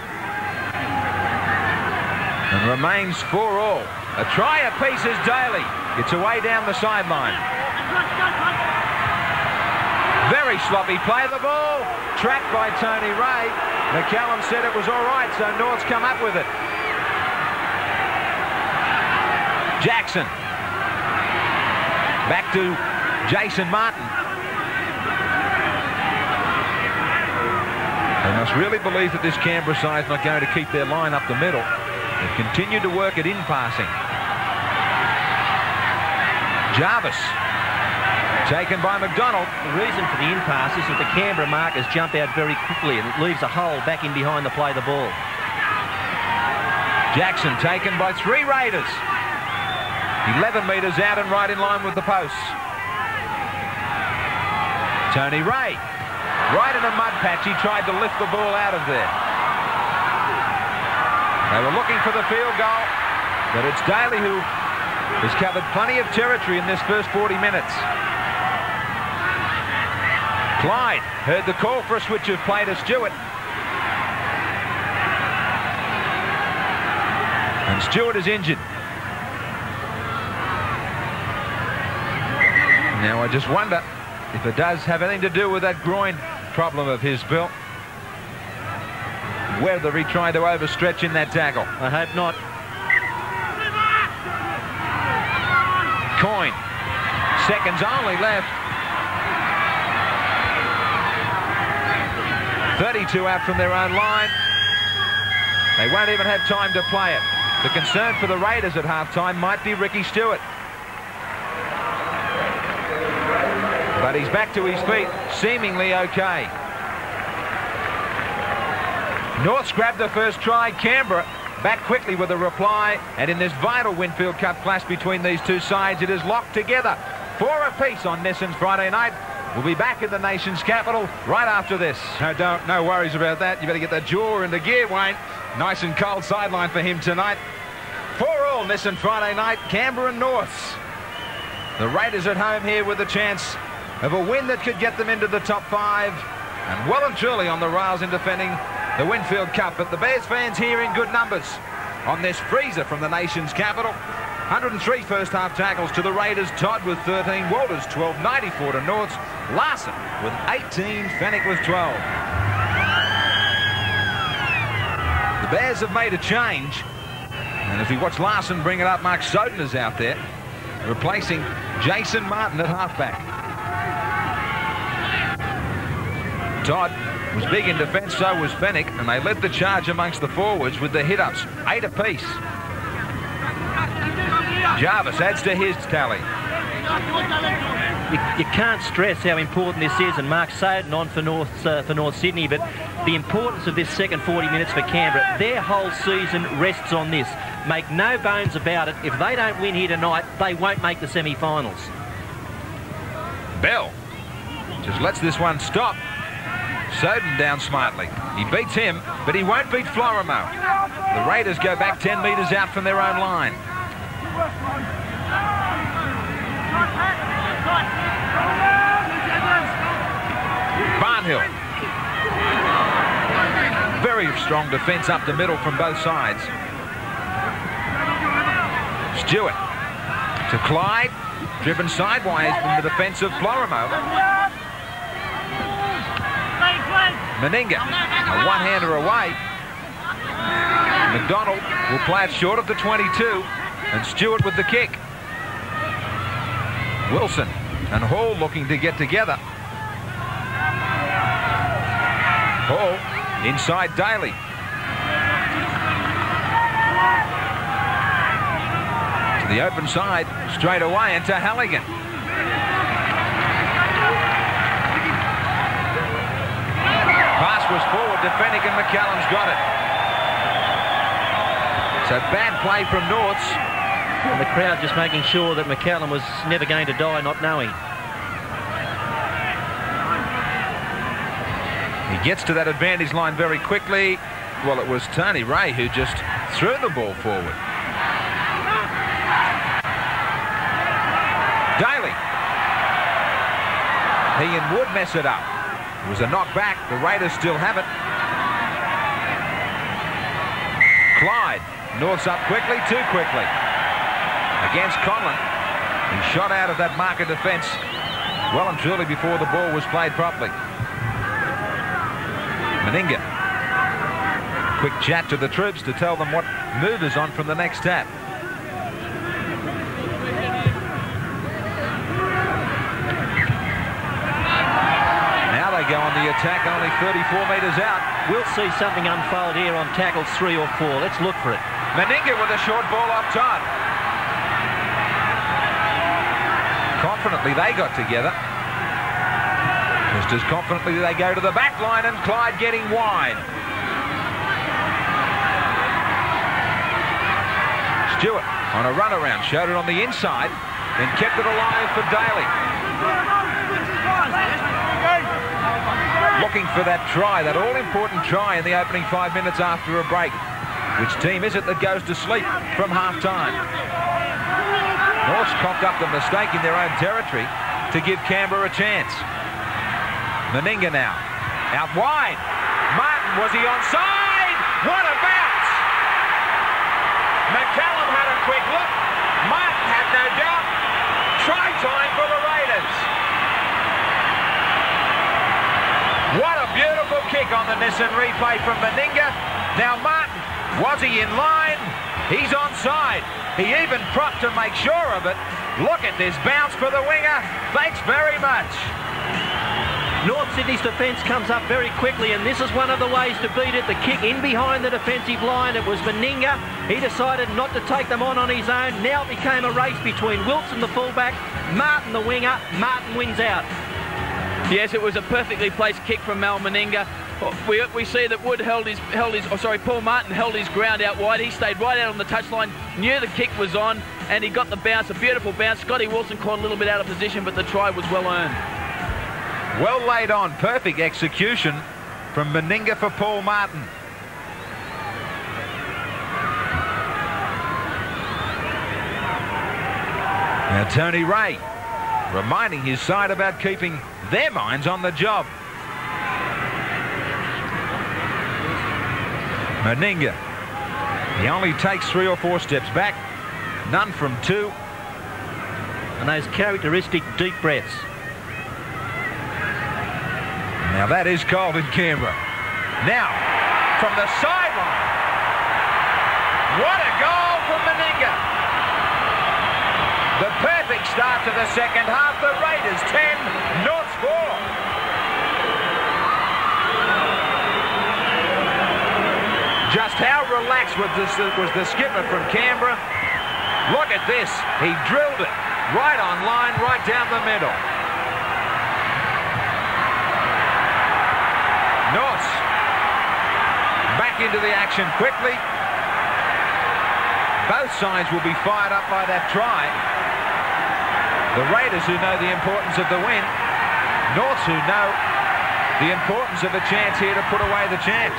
And remains 4-all. A try apiece is Daly. Gets away down the sideline. Very sloppy play. The ball tracked by Tony Ray. McCallum said it was all right, so North's come up with it. Jackson. Back to Jason Martin. They must really believe that this Canberra side's not going to keep their line up the middle. They've continued to work it in passing. Jarvis. Taken by McDonald. The reason for the in-pass is that the Canberra markers jump out very quickly and it leaves a hole back in behind the play the ball. Jackson taken by 3 Raiders. 11 metres out and right in line with the posts. Tony Ray. Right in a mud patch. He tried to lift the ball out of there. They were looking for the field goal, but it's Daly who has covered plenty of territory in this first 40 minutes. Clyde heard the call for a switch of play to Stewart. And Stewart is injured. Now I just wonder if it does have anything to do with that groin problem of his, Bill. Whether he tried to overstretch in that tackle. I hope not. Coyne. Seconds only left. 32 out from their own line. They won't even have time to play it. The concern for the Raiders at halftime might be Ricky Stewart. But he's back to his feet, seemingly okay. North's grabbed the first try. Canberra back quickly with a reply. And in this vital Winfield Cup clash between these two sides, it is locked together. 4 apiece on Nissan's Friday night. We'll be back in the nation's capital right after this. No worries about that. You better get that jaw into gear, Wayne. Nice and cold sideline for him tonight. 4-all Nissan Friday night, Canberra and Norths. The Raiders at home here with a chance of a win that could get them into the top 5. And well and truly on the rails in defending the Winfield Cup. But the Bears fans here in good numbers on this freezer from the nation's capital. 103 first half tackles to the Raiders. Todd with 13. Walters 12. 94 to Norths. Larson with 18. Fennick with 12. The Bears have made a change. And as we watch Larson bring it up, Mark Soden is out there, replacing Jason Martin at halfback. Todd was big in defence, so was Fennick, and they led the charge amongst the forwards with the hit-ups, 8 apiece. Jarvis adds to his tally. You can't stress how important this is, and Mark Soden on for North Sydney, but the importance of this second 40 minutes for Canberra. Their whole season rests on this. Make no bones about it. If they don't win here tonight, they won't make the semi-finals. Bell just lets this one stop. Soden down smartly. He beats him, but he won't beat Florimo. The Raiders go back 10 metres out from their own line. Barnhill. Very strong defence up the middle from both sides. Stewart to Clyde, driven sideways from the defence of Florimo. Meninga, a one-hander away. McDonald will play it short of the 22, and Stewart with the kick. Wilson and Hall looking to get together. Hall inside Daly. To the open side, straight away into Halligan. Pass was forward to Fennick, and McCallum's got it. So bad play from Norths. And the crowd just making sure that McCallum was never going to die, not knowing. He gets to that advantage line very quickly. Well, it was Tony Ray who just threw the ball forward. Daly. He and Wood mess it up. It was a knockback. The Raiders still have it. Clyde. North's up quickly, too quickly. Against Conlon. He shot out of that marker defence well and truly before the ball was played properly. Meninga. Quick chat to the troops to tell them what move is on from the next tap. Now they go on the attack, only 34 metres out. We'll see something unfold here on tackles 3 or 4. Let's look for it. Meninga with a short ball off Todd. Confidently they got together. Just as confidently they go to the back line, and Clyde getting wide. Stewart on a run around, showed it on the inside, then kept it alive for Daly. Looking for that try, that all-important try in the opening 5 minutes after a break. Which team is it that goes to sleep from half-time? Norths cocked up the mistake in their own territory to give Canberra a chance. Meninga now. Out wide. Martin, was he onside? What a bounce! McCallum had a quick look. Martin had no doubt. Try time for the Raiders. What a beautiful kick on the Nissan replay from Meninga. Now Martin, was he in line? He's onside. He even propped to make sure of it. Look at this bounce for the winger. Thanks very much. North Sydney's defence comes up very quickly, and this is one of the ways to beat it. The kick in behind the defensive line. It was Meninga. He decided not to take them on his own. Now it became a race between Wilson, the fullback, Martin, the winger. Martin wins out. Yes, it was a perfectly placed kick from Mal Meninga. We see that Wood Paul Martin held his ground out wide. He stayed right out on the touchline, knew the kick was on, and he got the bounce, a beautiful bounce. Scotty Wilson caught a little bit out of position, but the try was well earned. Well laid on, perfect execution from Meninga for Paul Martin. Now Tony Ray reminding his side about keeping their minds on the job. Meninga, he only takes 3 or 4 steps back, none from 2. And those characteristic deep breaths. Now that is cold in Canberra. Now, from the sideline, Big start to the second half. The Raiders 10, Norths 4. Just how relaxed was the skipper from Canberra. Look at this. He drilled it right on line, right down the middle. Norths back into the action quickly. Both sides will be fired up by that try. The Raiders, who know the importance of the win. Norths, who know the importance of a chance here to put away the chance.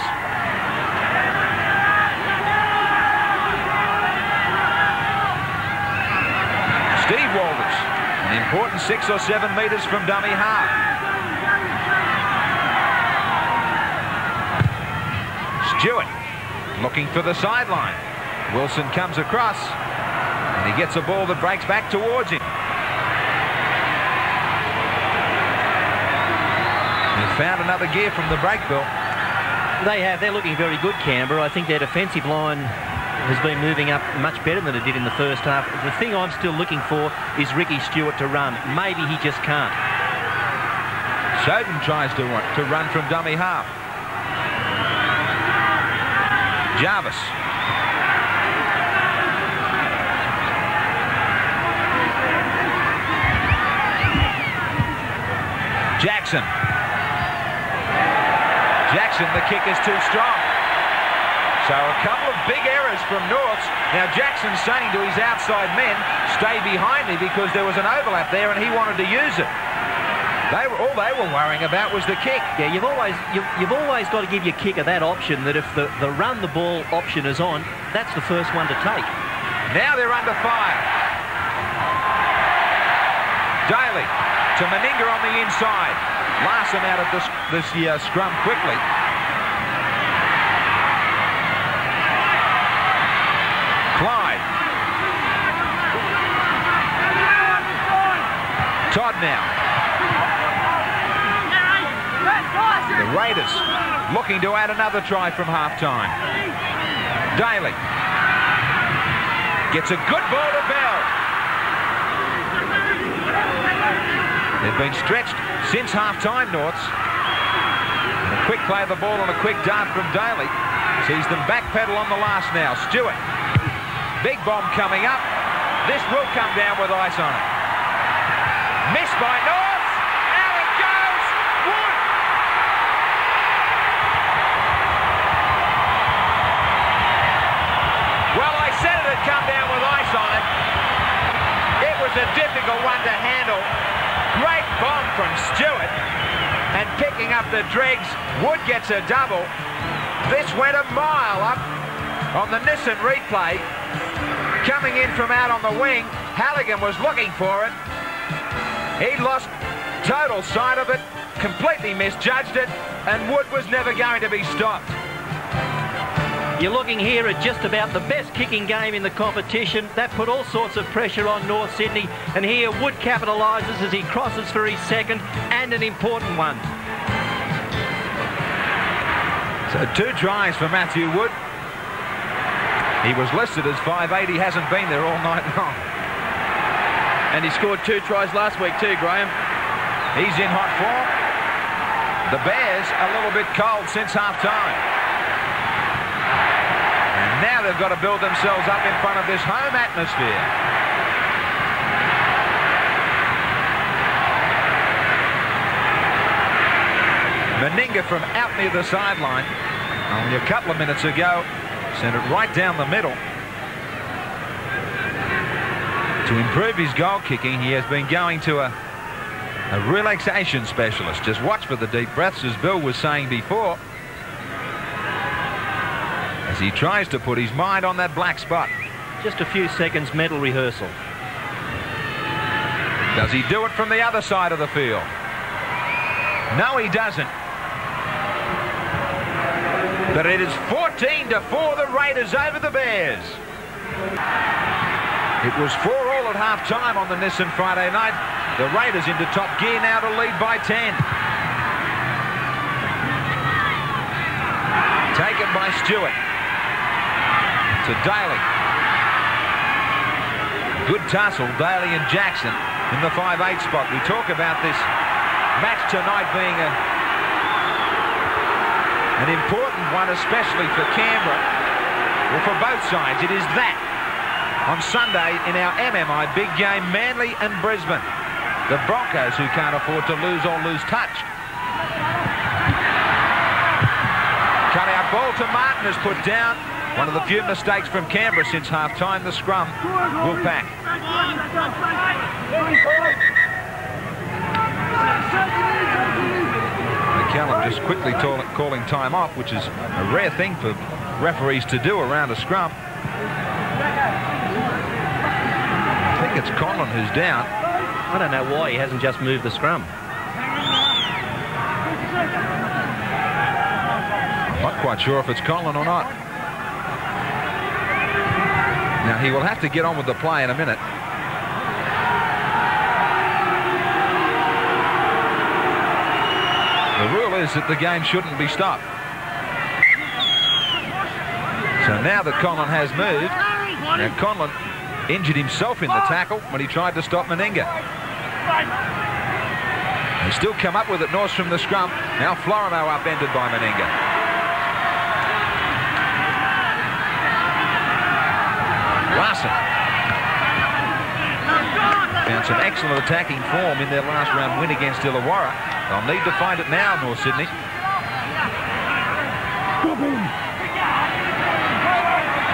Steve Walters, an important 6 or 7 metres from dummy half. Stewart looking for the sideline. Wilson comes across and he gets a ball that breaks back towards him. He found another gear from the break, Bill. They have. They're looking very good, Canberra. I think their defensive line has been moving up much better than it did in the first half. The thing I'm still looking for is Ricky Stewart to run. Maybe he just can't. Soden tries to run from dummy half. Jarvis. Jackson. Jackson, the kick is too strong. So a couple of big errors from Norths. Now Jackson's saying to his outside men, stay behind me because there was an overlap there and he wanted to use it. All they were worrying about was the kick. Yeah, you've always got to give your kicker that option, that if the run the ball option is on, that's the first one to take. Now they're under fire. Daly to Meninga on the inside. Larson out of this scrum quickly. Clyde. Todd now. The Raiders looking to add another try from half-time. Daly gets a good ball to Bell. They've been stretched since half-time, Norths. And a quick play of the ball and a quick dart from Daly sees them backpedal on the last now. Stewart. Big bomb coming up. This will come down with ice on it. Missed by Norths. Out it goes. Wood. Well, I said it'd come down with ice on it. It was a difficult one to handle. Great bomb from Stewart. And picking up the dregs. Wood gets a double. This went a mile up on the Nissan replay. Coming in from out on the wing, Halligan was looking for it. He lost total sight of it, completely misjudged it, and Wood was never going to be stopped. You're looking here at just about the best kicking game in the competition. That put all sorts of pressure on North Sydney, and here Wood capitalises as he crosses for his second, and an important one. So 2 tries for Matthew Wood. He was listed as 5'8". He hasn't been there all night long. And he scored 2 tries last week too, Graham. He's in hot form. The Bears a little bit cold since half-time. And now they've got to build themselves up in front of this home atmosphere. Meninga from out near the sideline. Only a couple of minutes ago, sent it right down the middle. To improve his goal kicking, he has been going to a relaxation specialist. Just watch for the deep breaths, as Bill was saying before, as he tries to put his mind on that black spot. Just a few seconds mental rehearsal. Does he do it from the other side of the field? No, he doesn't. But it is 14-4, the Raiders over the Bears. It was 4-all at half-time on the Nissan Friday night. The Raiders into top gear now to lead by 10. Taken by Stewart. To Daly. Good tussle, Daly and Jackson in the 5'8" spot. We talk about this match tonight being an important one, especially for Canberra. Well, for both sides, it is that. On Sunday in our MMI big game, Manly and Brisbane. The Broncos, who can't afford to lose or lose touch. Cut out ball to Martin is put down. One of the few mistakes from Canberra since half-time. The scrum will pack. McCallum just quickly calling time off, which is a rare thing for referees to do around a scrum. I think it's Conlon who's down. I don't know why he hasn't just moved the scrum. Not quite sure if it's Conlon or not. Now he will have to get on with the play in a minute. The rule is that the game shouldn't be stopped. So now that Conlon has moved, now Conlon injured himself in the tackle when he tried to stop Meninga. They still come up with it, Norse from the scrum. Now Florimo upended by Meninga. Larson found some excellent attacking form in their last round win against Illawarra. They'll need to find it now, North Sydney.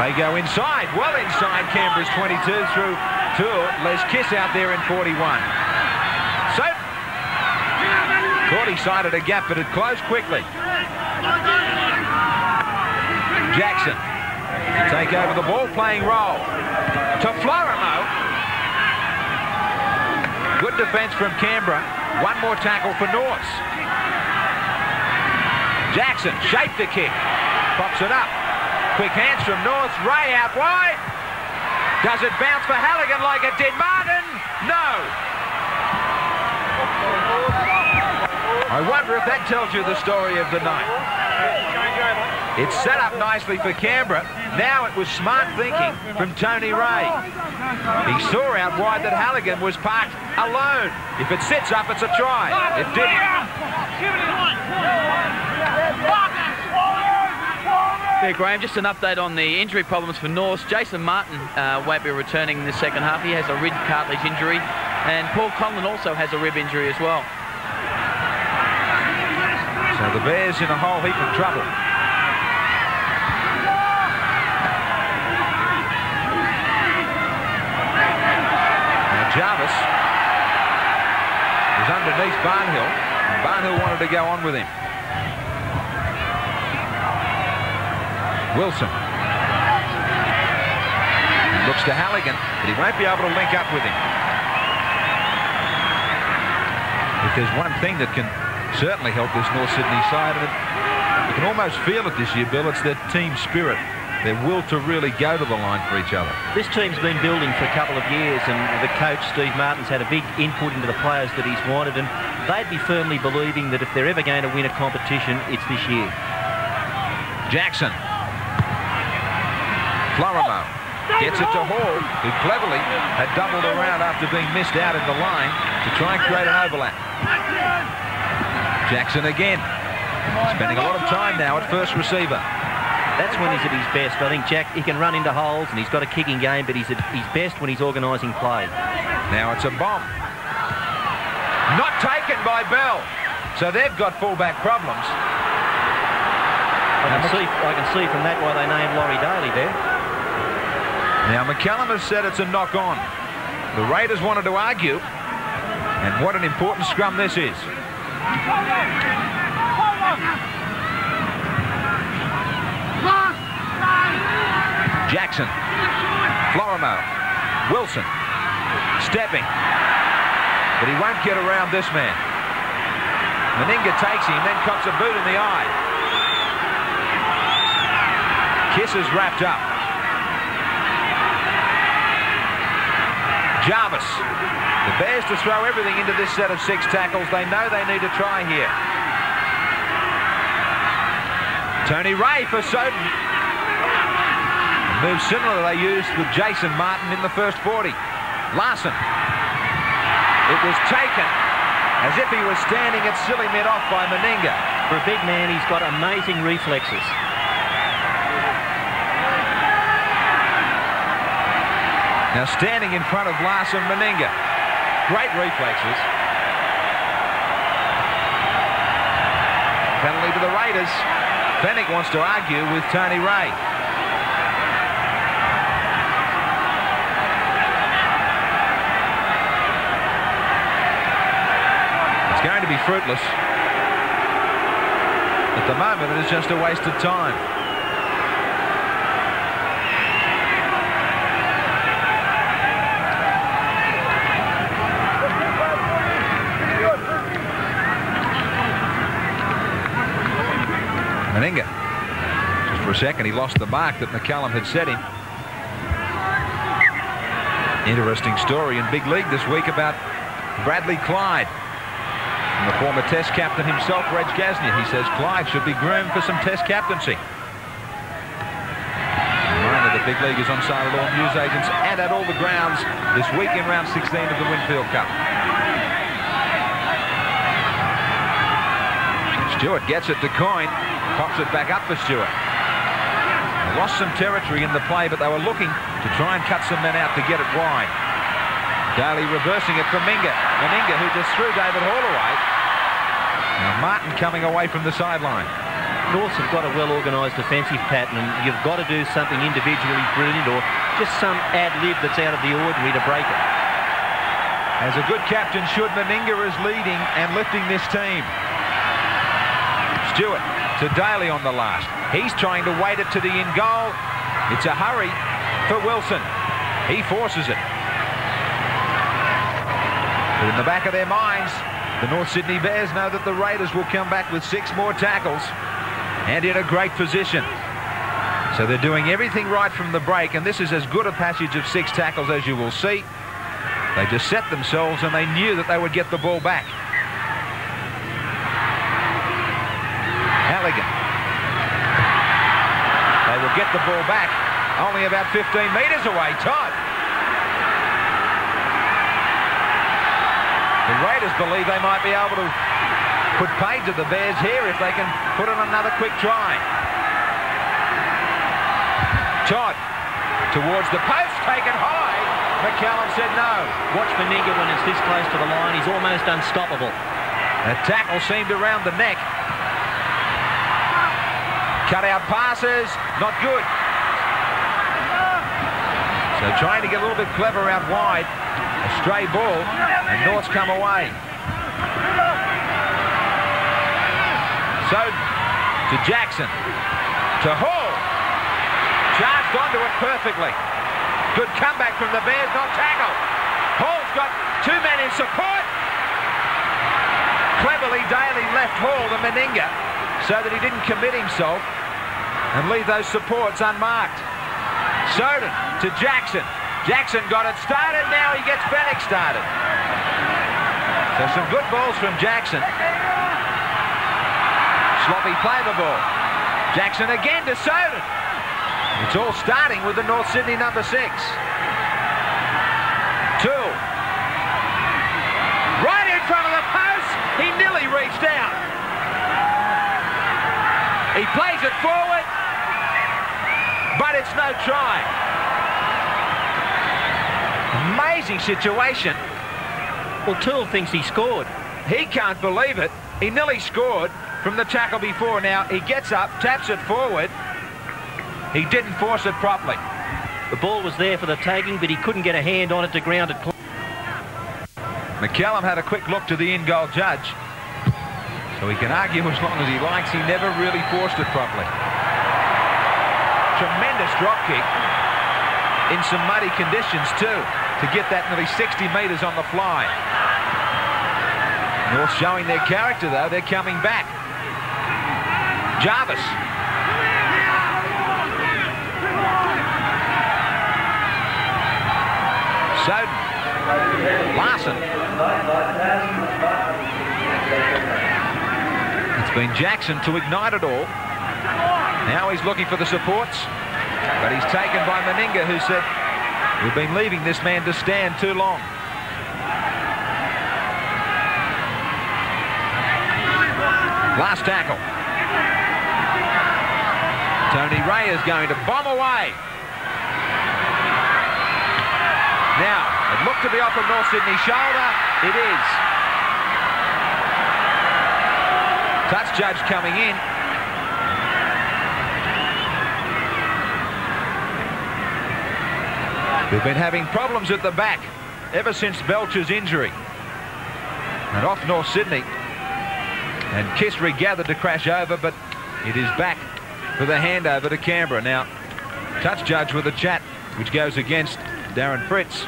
They go inside, well inside Canberra's 22 through Toole. Les Kiss out there in 41. So, Cordy sighted a gap, but it closed quickly. Jackson. Take over the ball playing role to Florimo. Good defence from Canberra. One more tackle for Norse. Jackson shaped the kick. Pops it up. Quick hands from Norse. Ray out wide. Does it bounce for Halligan like it did Martin? No. I wonder if that tells you the story of the night. It's set up nicely for Canberra. Now it was smart thinking from Tony Ray. He saw out wide that Halligan was parked alone. If it sits up, it's a try. It didn't. Yeah, Graham, just an update on the injury problems for Norse. Jason Martin won't be returning in the second half. He has a rib cartilage injury. And Paul Conlon also has a rib injury as well. So the Bears in a whole heap of trouble. Jarvis was underneath Barnhill, and Barnhill wanted to go on with him. Wilson looks to Halligan, but he won't be able to link up with him. If there's one thing that can certainly help this North Sydney side, and you can almost feel it this year, Bill, it's their team spirit. Their will to really go to the line for each other. This team's been building for a couple of years, and the coach, Steve Martin's had a big input into the players that he's wanted, and they'd be firmly believing that if they're ever going to win a competition, it's this year. Jackson. Florimo gets it to Hall, who cleverly had doubled around after being missed out in the line to try and create an overlap. Jackson again. Spending a lot of time now at first receiver. That's when he's at his best. I think Jack, he can run into holes and he's got a kicking game, but he's at his best when he's organising play. Now it's a bomb. Not taken by Bell. So they've got fullback problems. I can see from that why they named Laurie Daly there. Now McCallum has said it's a knock-on. The Raiders wanted to argue, and what an important scrum this is. Jackson, Florimo, Wilson, stepping, but he won't get around this man. Meninga takes him, then cocks a boot in the eye. Kiss is wrapped up. Jarvis, the Bears to throw everything into this set of 6 tackles. They know they need a try here. Tony Ray for Soden. Move similar they used with Jason Martin in the first 40. Larson. It was taken as if he was standing at silly mid-off by Meninga. For a big man, he's got amazing reflexes. Now standing in front of Larson, Meninga. Great reflexes. Penalty to the Raiders. Fennick wants to argue with Tony Ray. It's going to be fruitless. At the moment, it is just a waste of time. Meninga. Just for a second, he lost the mark that McCallum had set him. Interesting story in Big League this week about Bradley Clyde. And the former Test captain himself, Reg Gasnier. He says Clyde should be groomed for some Test captaincy. Reminder, the Big League is on sale at all newsagents and at all the grounds this week in round 16 of the Winfield Cup. Stewart gets it to Coyne. Pops it back up for Stewart. They lost some territory in the play, but they were looking to try and cut some men out to get it wide. Daly reversing it from Meninga. Meninga, who just threw David Hall away. Now Martin coming away from the sideline. Norths have got a well-organised defensive pattern, and you've got to do something individually brilliant or just some ad-lib that's out of the ordinary to break it. As a good captain should, Meninga is leading and lifting this team. Stewart to Daly on the last. He's trying to weight it to the in goal. It's a hurry for Wilson. He forces it. But in the back of their minds, the North Sydney Bears know that the Raiders will come back with 6 more tackles and in a great position. So they're doing everything right from the break, and this is as good a passage of 6 tackles as you will see. They just set themselves and they knew that they would get the ball back. Halligan. They will get the ball back only about 15 metres away. Todd. The Raiders believe they might be able to put paid to the Bears here if they can put in another quick try. Todd towards the post, taken high. McCallum said no. Watch Meninga when it's this close to the line. He's almost unstoppable. The tackle seemed around the neck. Cut out passes, not good. So trying to get a little bit clever out wide. A stray ball, and North's come away. So to Jackson, to Hall. Charged onto it perfectly. Good comeback from the Bears, not tackle. Hall's got 2 men in support. Cleverly, Daly left Hall to Meninga so that he didn't commit himself and leave those supports unmarked. Soden to Jackson. Jackson got it started, now he gets Fennick started. So some good balls from Jackson. Sloppy play the ball. Jackson again to Soden. It's all starting with the North Sydney number 6. Toole. Right in front of the post. He nearly reached out. He plays it forward, but it's no try. Amazing situation. Well, Toole thinks he scored. He can't believe it. He nearly scored from the tackle before. Now he gets up, taps it forward. He didn't force it properly. The ball was there for the taking, but he couldn't get a hand on it to ground it. McCallum had a quick look to the in-goal judge. So he can argue as long as he likes. He never really forced it properly. Tremendous drop kick in some muddy conditions too, to get that nearly 60 metres on the fly. North showing their character though. They're coming back. Jarvis. Soden. Larson. It's been Jackson to ignite it all. Now he's looking for the supports, but he's taken by Meninga, who said, We've been leaving this man to stand too long. Last tackle. Tony Ray is going to bomb away. Now, it looked to be off of North Sydney's shoulder. It is. Touch judge coming in. We've been having problems at the back ever since Belcher's injury. And off North Sydney. And Kiss regathered to crash over, but it is back for the handover to Canberra. Now, touch judge with a chat, which goes against Darren Fritz.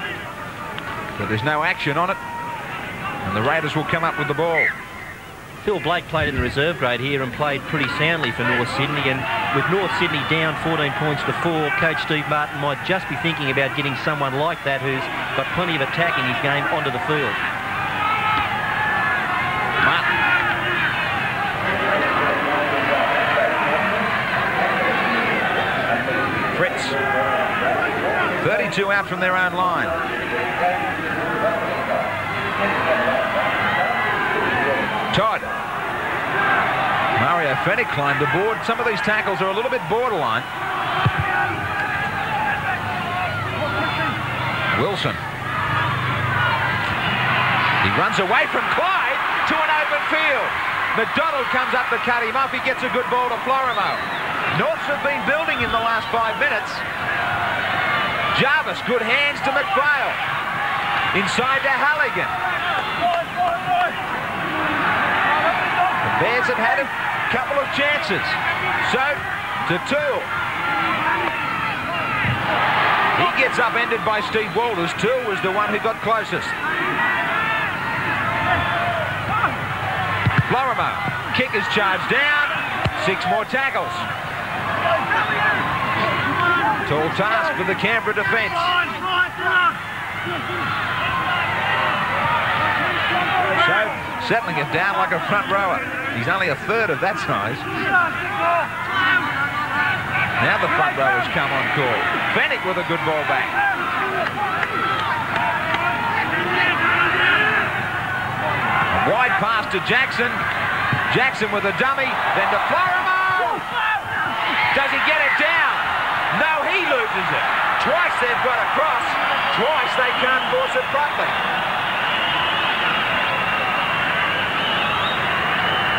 But there's no action on it. And the Raiders will come up with the ball. Phil Blake played in the reserve grade here and played pretty soundly for North Sydney. And with North Sydney down 14 points to 4, Coach Steve Martin might just be thinking about getting someone like that who's got plenty of attack in his game onto the field. Martin. Fritz. 32 out from their own line. Todd. Mario Fennick climbed aboard. Some of these tackles are a little bit borderline. Wilson. He runs away from Clyde to an open field. McDonald comes up to cut him off. He gets a good ball to Florimo. Norths have been building in the last 5 minutes. Jarvis, good hands to McPhail. Inside to Halligan. The Bears have had a couple of chances. So, to Toole. He gets upended by Steve Walters. Toole was the one who got closest. Florimo. Kickers charge down. 6 more tackles. Tall task for the Canberra defence. So, settling it down like a front rower. He's only a third of that size. Now the front rowers come on call. Fennick with a good ball back. A wide pass to Jackson. Jackson with a dummy. Then to Florimo. Does he get it down? No, he loses it. Twice they've got across. Twice they can't force it properly.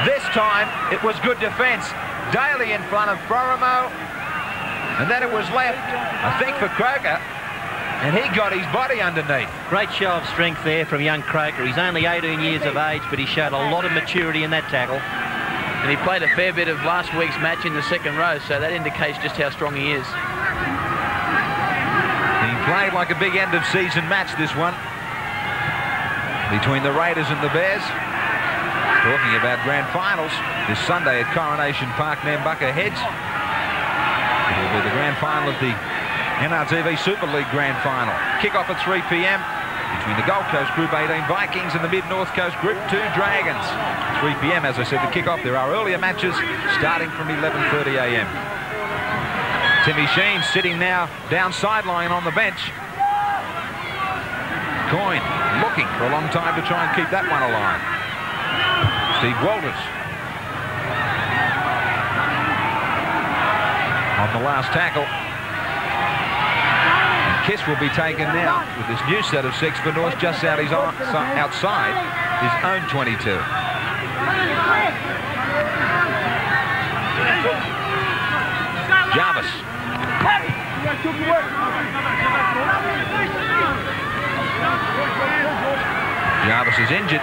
This time it was good defence. Daly in front of Florimo. And then it was left, I think, for Croker. And he got his body underneath. Great show of strength there from young Croker. He's only 18 years of age, but he showed a lot of maturity in that tackle. And he played a fair bit of last week's match in the second row, so that indicates just how strong he is. He played like a big end-of-season match, this one, between the Raiders and the Bears. Talking about grand finals this Sunday at Coronation Park, Nambucca Heads. It will be the grand final of the NRTV Super League grand final. Kick-off at 3 p.m. between the Gold Coast Group 18 Vikings and the Mid-North Coast Group 2 Dragons. 3 p.m, as I said, the kick-off. There are earlier matches starting from 11:30 a.m. Timmy Sheen sitting now down sideline on the bench. Coyne looking for a long time to try and keep that one alive. Steve Walters on the last tackle. And Kiss will be taken now with this new set of 6 for North just outside his own 22. Jarvis. Jarvis is injured.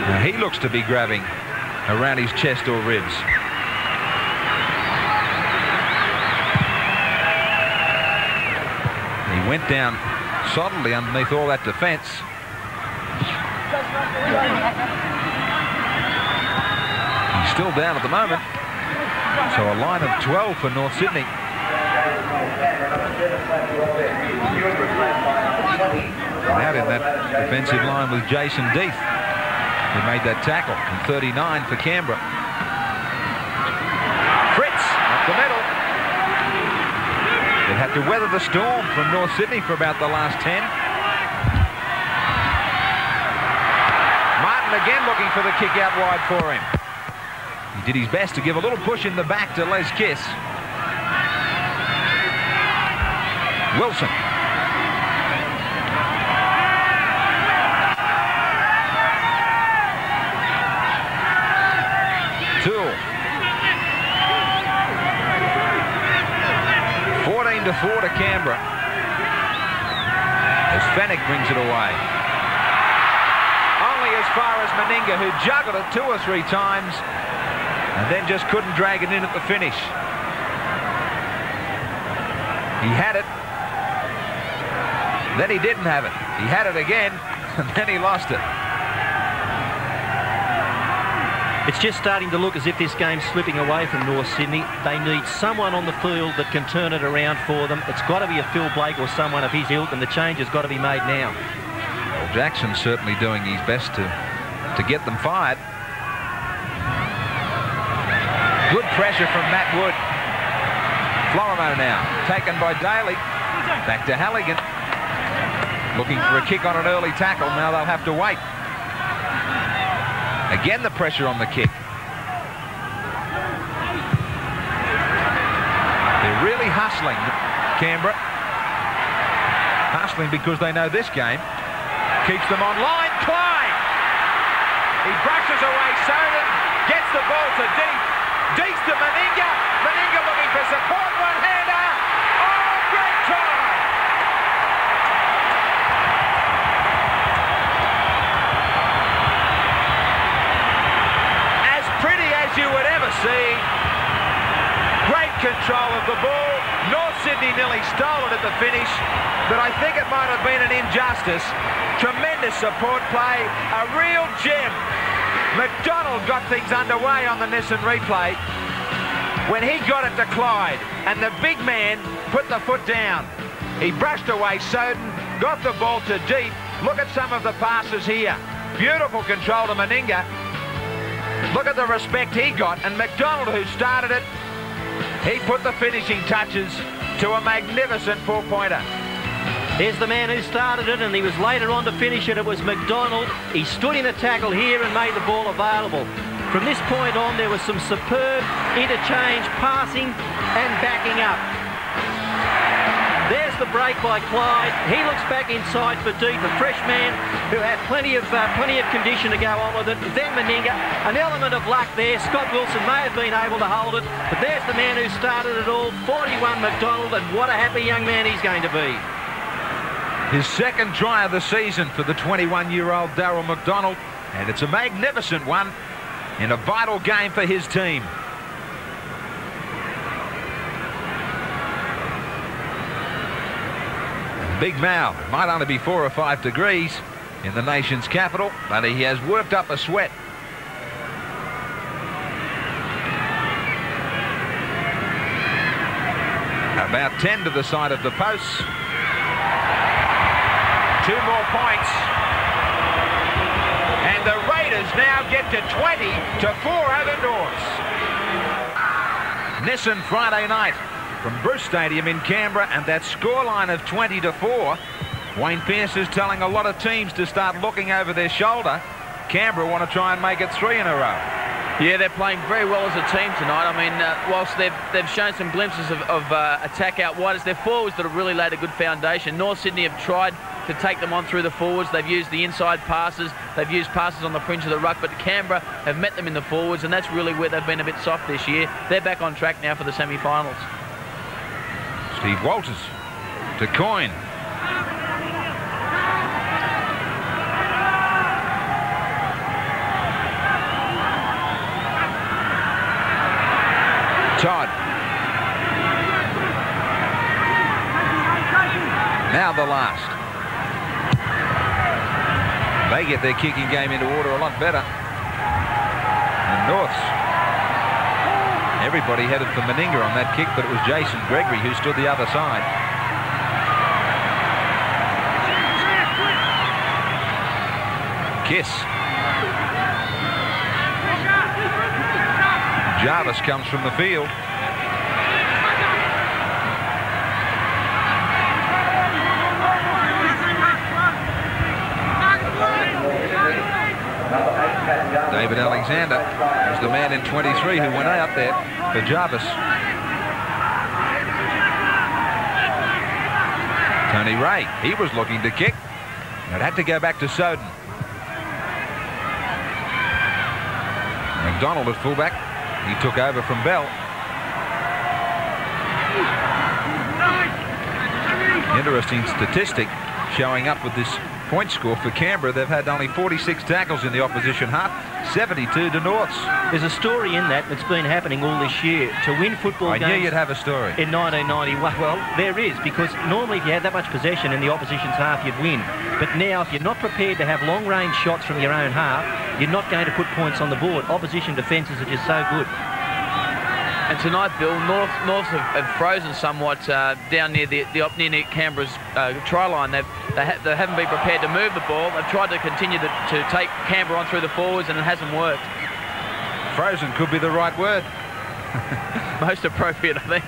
Now he looks to be grabbing around his chest or ribs. He went down solidly underneath all that defence. He's still down at the moment. So a line of 12 for North Sydney. And out in that defensive line with Jason Deeth, who made that tackle, and 39 for Canberra. They've had to weather the storm from North Sydney for about the last 10. Martin again looking for the kick out wide for him. He did his best to give a little push in the back to Les Kiss. Wilson. Toole. 14-4 to Canberra. As Fennick brings it away. Only as far as Meninga, who juggled it 2 or 3 times and then just couldn't drag it in at the finish. He had it. Then he didn't have it. He had it again, and then he lost it. It's just starting to look as if this game's slipping away from North Sydney. They need someone on the field that can turn it around for them. It's got to be a Phil Blake or someone of his ilk, and the change has got to be made now. Well, Jackson's certainly doing his best to get them fired. Good pressure from Matt Wood. Florimo now, taken by Daly. Back to Halligan. Looking for a kick on an early tackle. Now they'll have to wait. Again, the pressure on the kick. They're really hustling, Canberra. Hustling because they know this game keeps them online. Klein! He brushes away Soden, gets the ball to Deep. Deep's to Meninga. Meninga looking for support. One-hander. Oh, great try! You would ever see. Great control of the ball. North Sydney nearly stole it at the finish, but I think it might have been an injustice. Tremendous support play, a real gem. McDonald got things underway on the Nissan replay when he got it to Clyde, and the big man put the foot down. He brushed away Soden, got the ball to Deep. Look at some of the passes here. Beautiful control to Meninga. Look at the respect he got, and McDonald, who started it, he put the finishing touches to a magnificent 4-pointer. There's the man who started it, and he was later on to finish it. It was McDonald. He stood in the tackle here and made the ball available. From this point on, there was some superb interchange, passing and backing up. There's the break by Clyde. He looks back inside for Deep, a fresh man who had plenty of condition to go on with it. Then Meninga, an element of luck there. Scott Wilson may have been able to hold it, but there's the man who started it all, 41 McDonald, and what a happy young man he's going to be. His second try of the season for the 21-year-old Darryl McDonald, and it's a magnificent one in a vital game for his team. Big Mal might only be 4 or 5 degrees in the nation's capital, but he has worked up a sweat. About 10 to the side of the posts. 2 more points. And the Raiders now get to 20-4 over Norths. Nissan Friday night from Bruce Stadium in Canberra, and that scoreline of 20-4. Wayne Pearce is telling a lot of teams to start looking over their shoulder. Canberra want to try and make it 3 in a row. Yeah, they're playing very well as a team tonight. I mean, whilst they've shown some glimpses of attack out wide, it's their forwards that have really laid a good foundation. North Sydney have tried to take them on through the forwards. They've used the inside passes. They've used passes on the fringe of the ruck, but Canberra have met them in the forwards, and that's really where they've been a bit soft this year. They're back on track now for the semi-finals. Steve Walters to Coyne. Todd. Now the last. They get their kicking game into order a lot better. And Norths. Everybody headed for Meninga on that kick, but it was Jason Gregory who stood the other side. Kiss. Jarvis comes from the field. David Alexander was the man in 23 who went out there for Jarvis. Tony Ray, he was looking to kick. It had to go back to Soden. McDonald at fullback. He took over from Bell. Interesting statistic showing up with this point score for Canberra. They've had only 46 tackles in the opposition half, 72 to North's. There's a story in that's been happening all this year. To win football games... I knew you'd have a story. In 1991, well, there is, because normally if you had that much possession in the opposition's half, you'd win. But now, if you're not prepared to have long-range shots from your own half, you're not going to put points on the board. Opposition defences are just so good. And tonight, Bill, North have frozen somewhat down near near Canberra's try line. They haven't been prepared to move the ball. They've tried to continue to take Canberra on through the forwards, and it hasn't worked. Frozen could be the right word. Most appropriate, I think.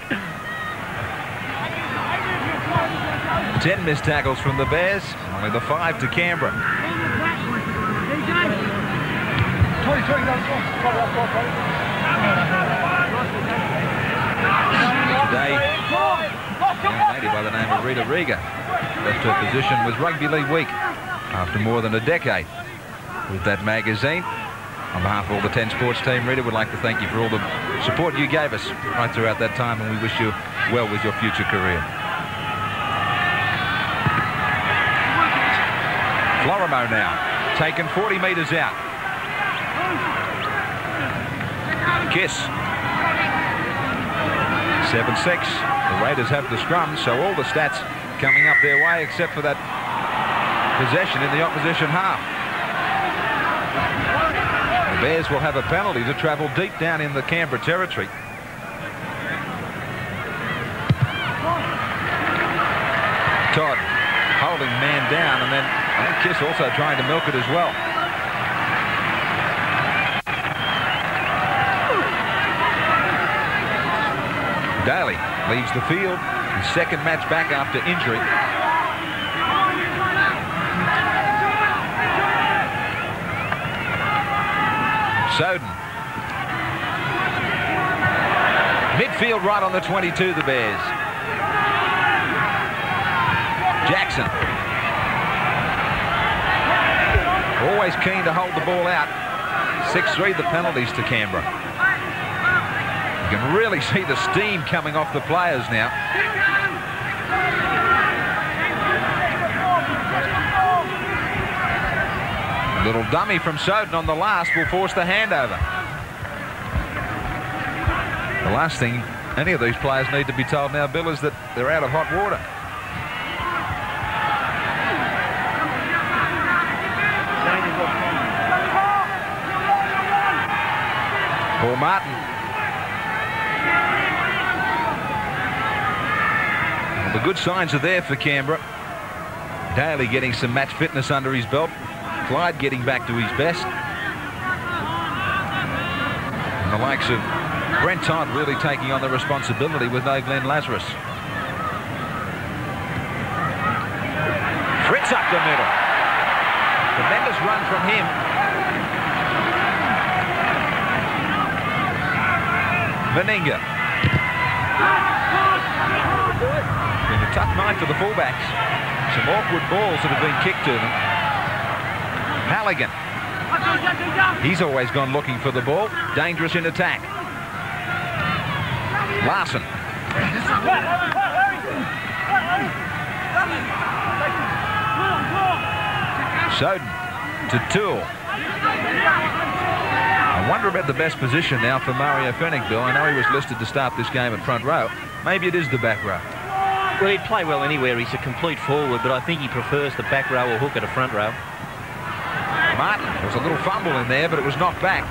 10 missed tackles from the Bears, only the 5 to Canberra. Today, a young lady by the name of Rita Riga left her position with Rugby League Week after more than a decade with that magazine. On behalf of all the 10 Sports team, Rita would like to thank you for all the support you gave us right throughout that time, and we wish you well with your future career. Florimo now, taken 40 metres out. Kiss. 7-6. The Raiders have the scrum, so all the stats coming up their way except for that possession in the opposition half. The Bears will have a penalty to travel deep down in the Canberra territory. Todd holding man down, and then I think Kiss also trying to milk it as well. Daly leaves the field, his second match back after injury. Soden. Midfield right on the 22, the Bears. Jackson. Always keen to hold the ball out. 6-3 the penalties to Canberra. You can really see the steam coming off the players now. A little dummy from Soden on the last will force the handover. The last thing any of these players need to be told now, Bill, is that they're out of hot water. Paul Martin. Well, the good signs are there for Canberra. Daly getting some match fitness under his belt. Clyde getting back to his best. And the likes of Brent Todd really taking on the responsibility with no Glenn Lazarus. Fritz up the middle. Tremendous run from him. Meninga. Been a tough night for the fullbacks. Some awkward balls that have been kicked to them. Halligan. He's always gone looking for the ball. Dangerous in attack. Larson. Soden to Toole. I wonder about the best position now for Mario Fennick, Bill. I know he was listed to start this game at front row. Maybe it is the back row. Well, he'd play well anywhere. He's a complete forward, but I think he prefers the back row or hook at a front row. Martin, there was a little fumble in there, but it was knocked back.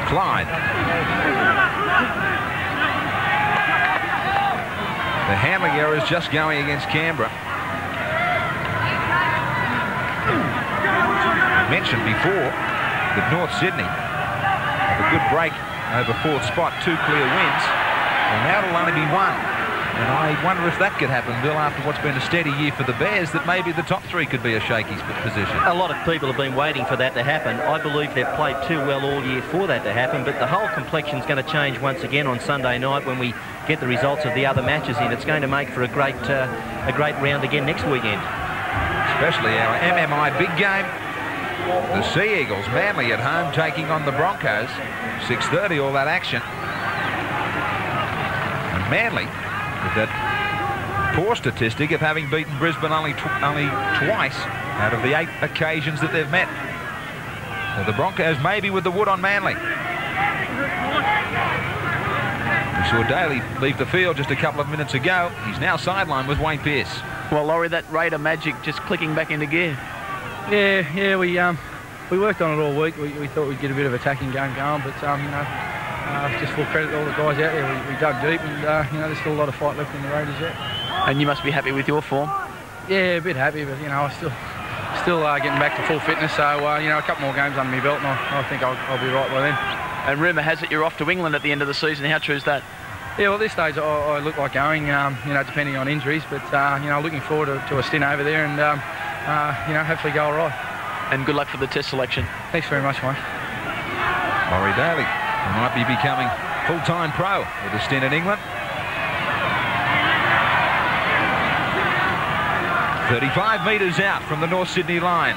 Clyde. The handling error is just going against Canberra. Mentioned before that North Sydney have a good break over fourth spot, 2 clear wins. Well, now it'll only be 1. And I wonder if that could happen, Bill, after what's been a steady year for the Bears, that maybe the top three could be a shaky position. A lot of people have been waiting for that to happen. I believe they've played too well all year for that to happen, but the whole complexion's going to change once again on Sunday night when we get the results of the other matches in. It's going to make for a great round again next weekend. Especially our MMI big game. The Sea Eagles, Manly at home taking on the Broncos. 6:30, all that action. And Manly, with that poor statistic of having beaten Brisbane only twice out of the 8 occasions that they've met. So the Broncos maybe with the wood on Manly. We saw Daly leave the field just a couple of minutes ago. He's now sidelined with Wayne Pearce. Well, Laurie, that Raider magic just clicking back into gear. Yeah, we worked on it all week. We thought we'd get a bit of attacking game going, but you know, just full credit to all the guys out there. We dug deep, and you know, there's still a lot of fight left in the Raiders yet. And you must be happy with your form. Yeah, a bit happy, but you know, I still getting back to full fitness. So you know, a couple more games under my belt, and I think I'll be right by then. And rumour has it you're off to England at the end of the season. How true is that? Yeah, well, at this stage I look like going, you know, depending on injuries, but you know, looking forward to a stint over there, and you know, hopefully go all right. And good luck for the test selection. Thanks very much, mate. Laurie Daly, who might be becoming full-time pro with a stint in England. 35 metres out from the North Sydney line.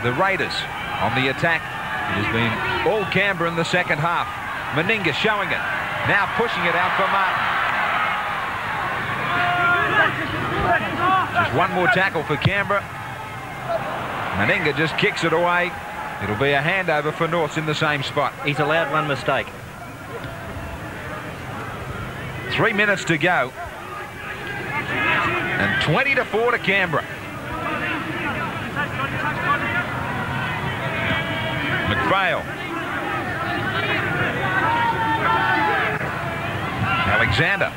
The Raiders on the attack. It has been all Canberra in the second half. Meninga showing it. Now pushing it out for Martin. Just one more tackle for Canberra. Meninga just kicks it away. It'll be a handover for Norths in the same spot. He's allowed one mistake. 3 minutes to go. And 20-4 to Canberra. McPhail. Alexander.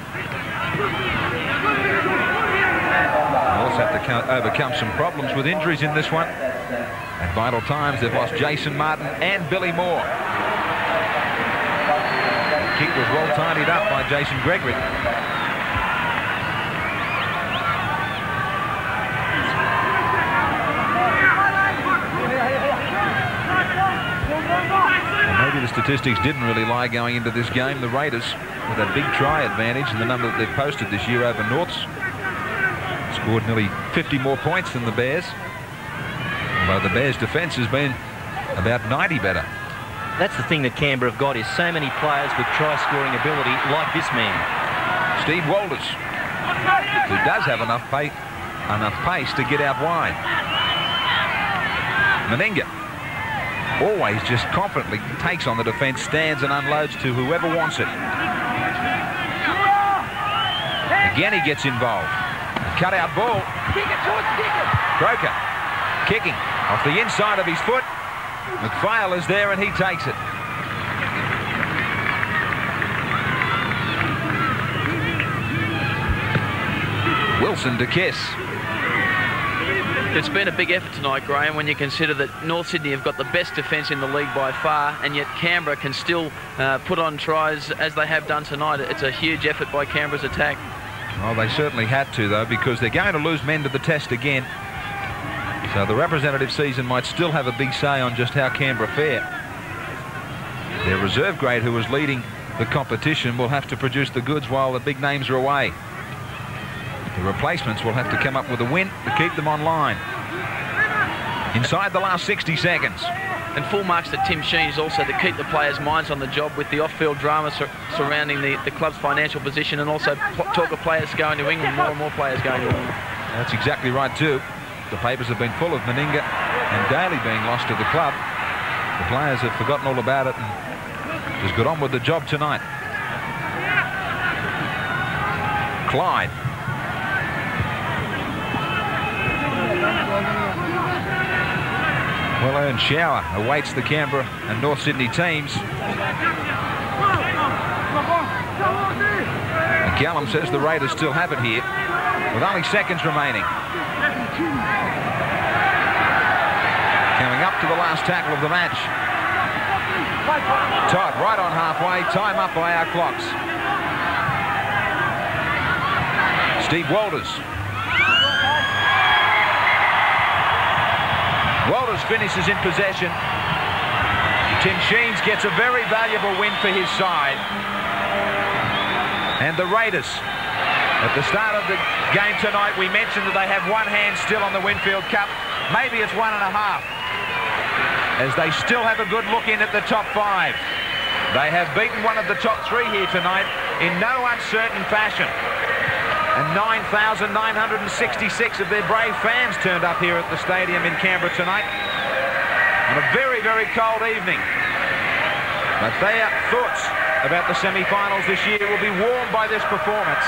Norths have to overcome some problems with injuries in this one. At vital times, they've lost Jason Martin and Billy Moore. The kick was well tidied up by Jason Gregory. Maybe the statistics didn't really lie going into this game. The Raiders, with a big try advantage and the number that they've posted this year over Norths, scored nearly 50 more points than the Bears. Although the Bears' defence has been about 90 better. That's the thing that Canberra have got, is so many players with try-scoring ability like this man. Steve Walters, who does have enough pace to get out wide. Meninga always just confidently takes on the defence, stands and unloads to whoever wants it. Again he gets involved. Cut out ball. Croker kicking off the inside of his foot. McPhail is there and he takes it. Wilson to Kiss. It's been a big effort tonight, Graham, when you consider that North Sydney have got the best defence in the league by far, and yet Canberra can still put on tries as they have done tonight. It's a huge effort by Canberra's attack. Well, they certainly had to, though, because they're going to lose men to the test again. So the representative season might still have a big say on just how Canberra fare. Their reserve grade, who was leading the competition, will have to produce the goods while the big names are away. The replacements will have to come up with a win to keep them online. Inside the last 60 seconds. And full marks to Tim Sheens also to keep the players' minds on the job with the off-field drama surrounding the club's financial position, and also talk of players going to England, more and more players going to England. That's exactly right too. The papers have been full of Meninga and Daly being lost to the club. The players have forgotten all about it and just got on with the job tonight. Clyde. Well-earned shower awaits the Canberra and North Sydney teams. McCallum says the Raiders still have it here with only seconds remaining. Coming up to the last tackle of the match. Todd right on halfway, time up by our clocks. Steve Walters. Walters finishes in possession. Tim Sheens gets a very valuable win for his side. And the Raiders, at the start of the game tonight, we mentioned that they have one hand still on the Winfield Cup. Maybe it's 1.5, as they still have a good look in at the top 5. They have beaten one of the top 3 here tonight in no uncertain fashion. And 9,966 of their brave fans turned up here at the stadium in Canberra tonight on a very, very cold evening. But their thoughts about the semi-finals this year will be warmed by this performance.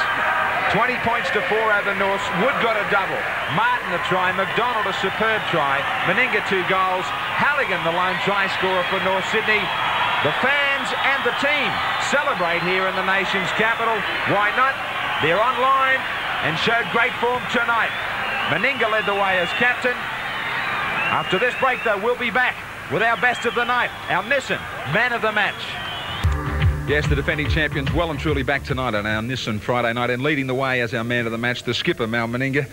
20 points to 4 over North. Wood got a double. Martin a try. McDonald a superb try. Meninga 2 goals. Halligan the lone try scorer for North Sydney. The fans and the team celebrate here in the nation's capital. Why not? They're online and showed great form tonight. Meninga led the way as captain. After this break, though, we'll be back with our best of the night, our Nissan man of the match. Yes, the defending champions well and truly back tonight on our Nissan Friday night, and leading the way as our man of the match, the skipper, Mal Meninga.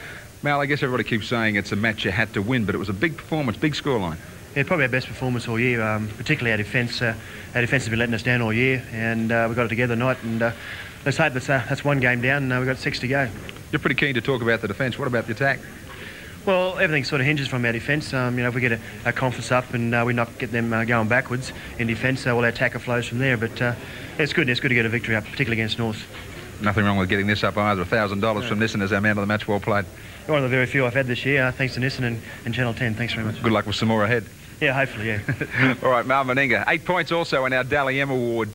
Mal, I guess everybody keeps saying it's a match you had to win, but it was a big performance, big scoreline. Yeah, probably our best performance all year, particularly our defence. Our defence has been letting us down all year, and we got it together tonight, and let's hope that's one game down, and we've got 6 to go. You're pretty keen to talk about the defence. What about the attack? Well, everything sort of hinges from our defence. You know, if we get our confidence up and we not get them going backwards in defence, well, our attacker flows from there. But it's good. It's good to get a victory up, particularly against North. Nothing wrong with getting this up either. $1,000 from Nissan as our man of the match. Well played. One of the very few I've had this year, thanks to Nissan and Channel 10. Thanks very much. Good luck with some more ahead. Yeah, hopefully, yeah. All right, Mal Meninga. 8 points also in our Dally M Award.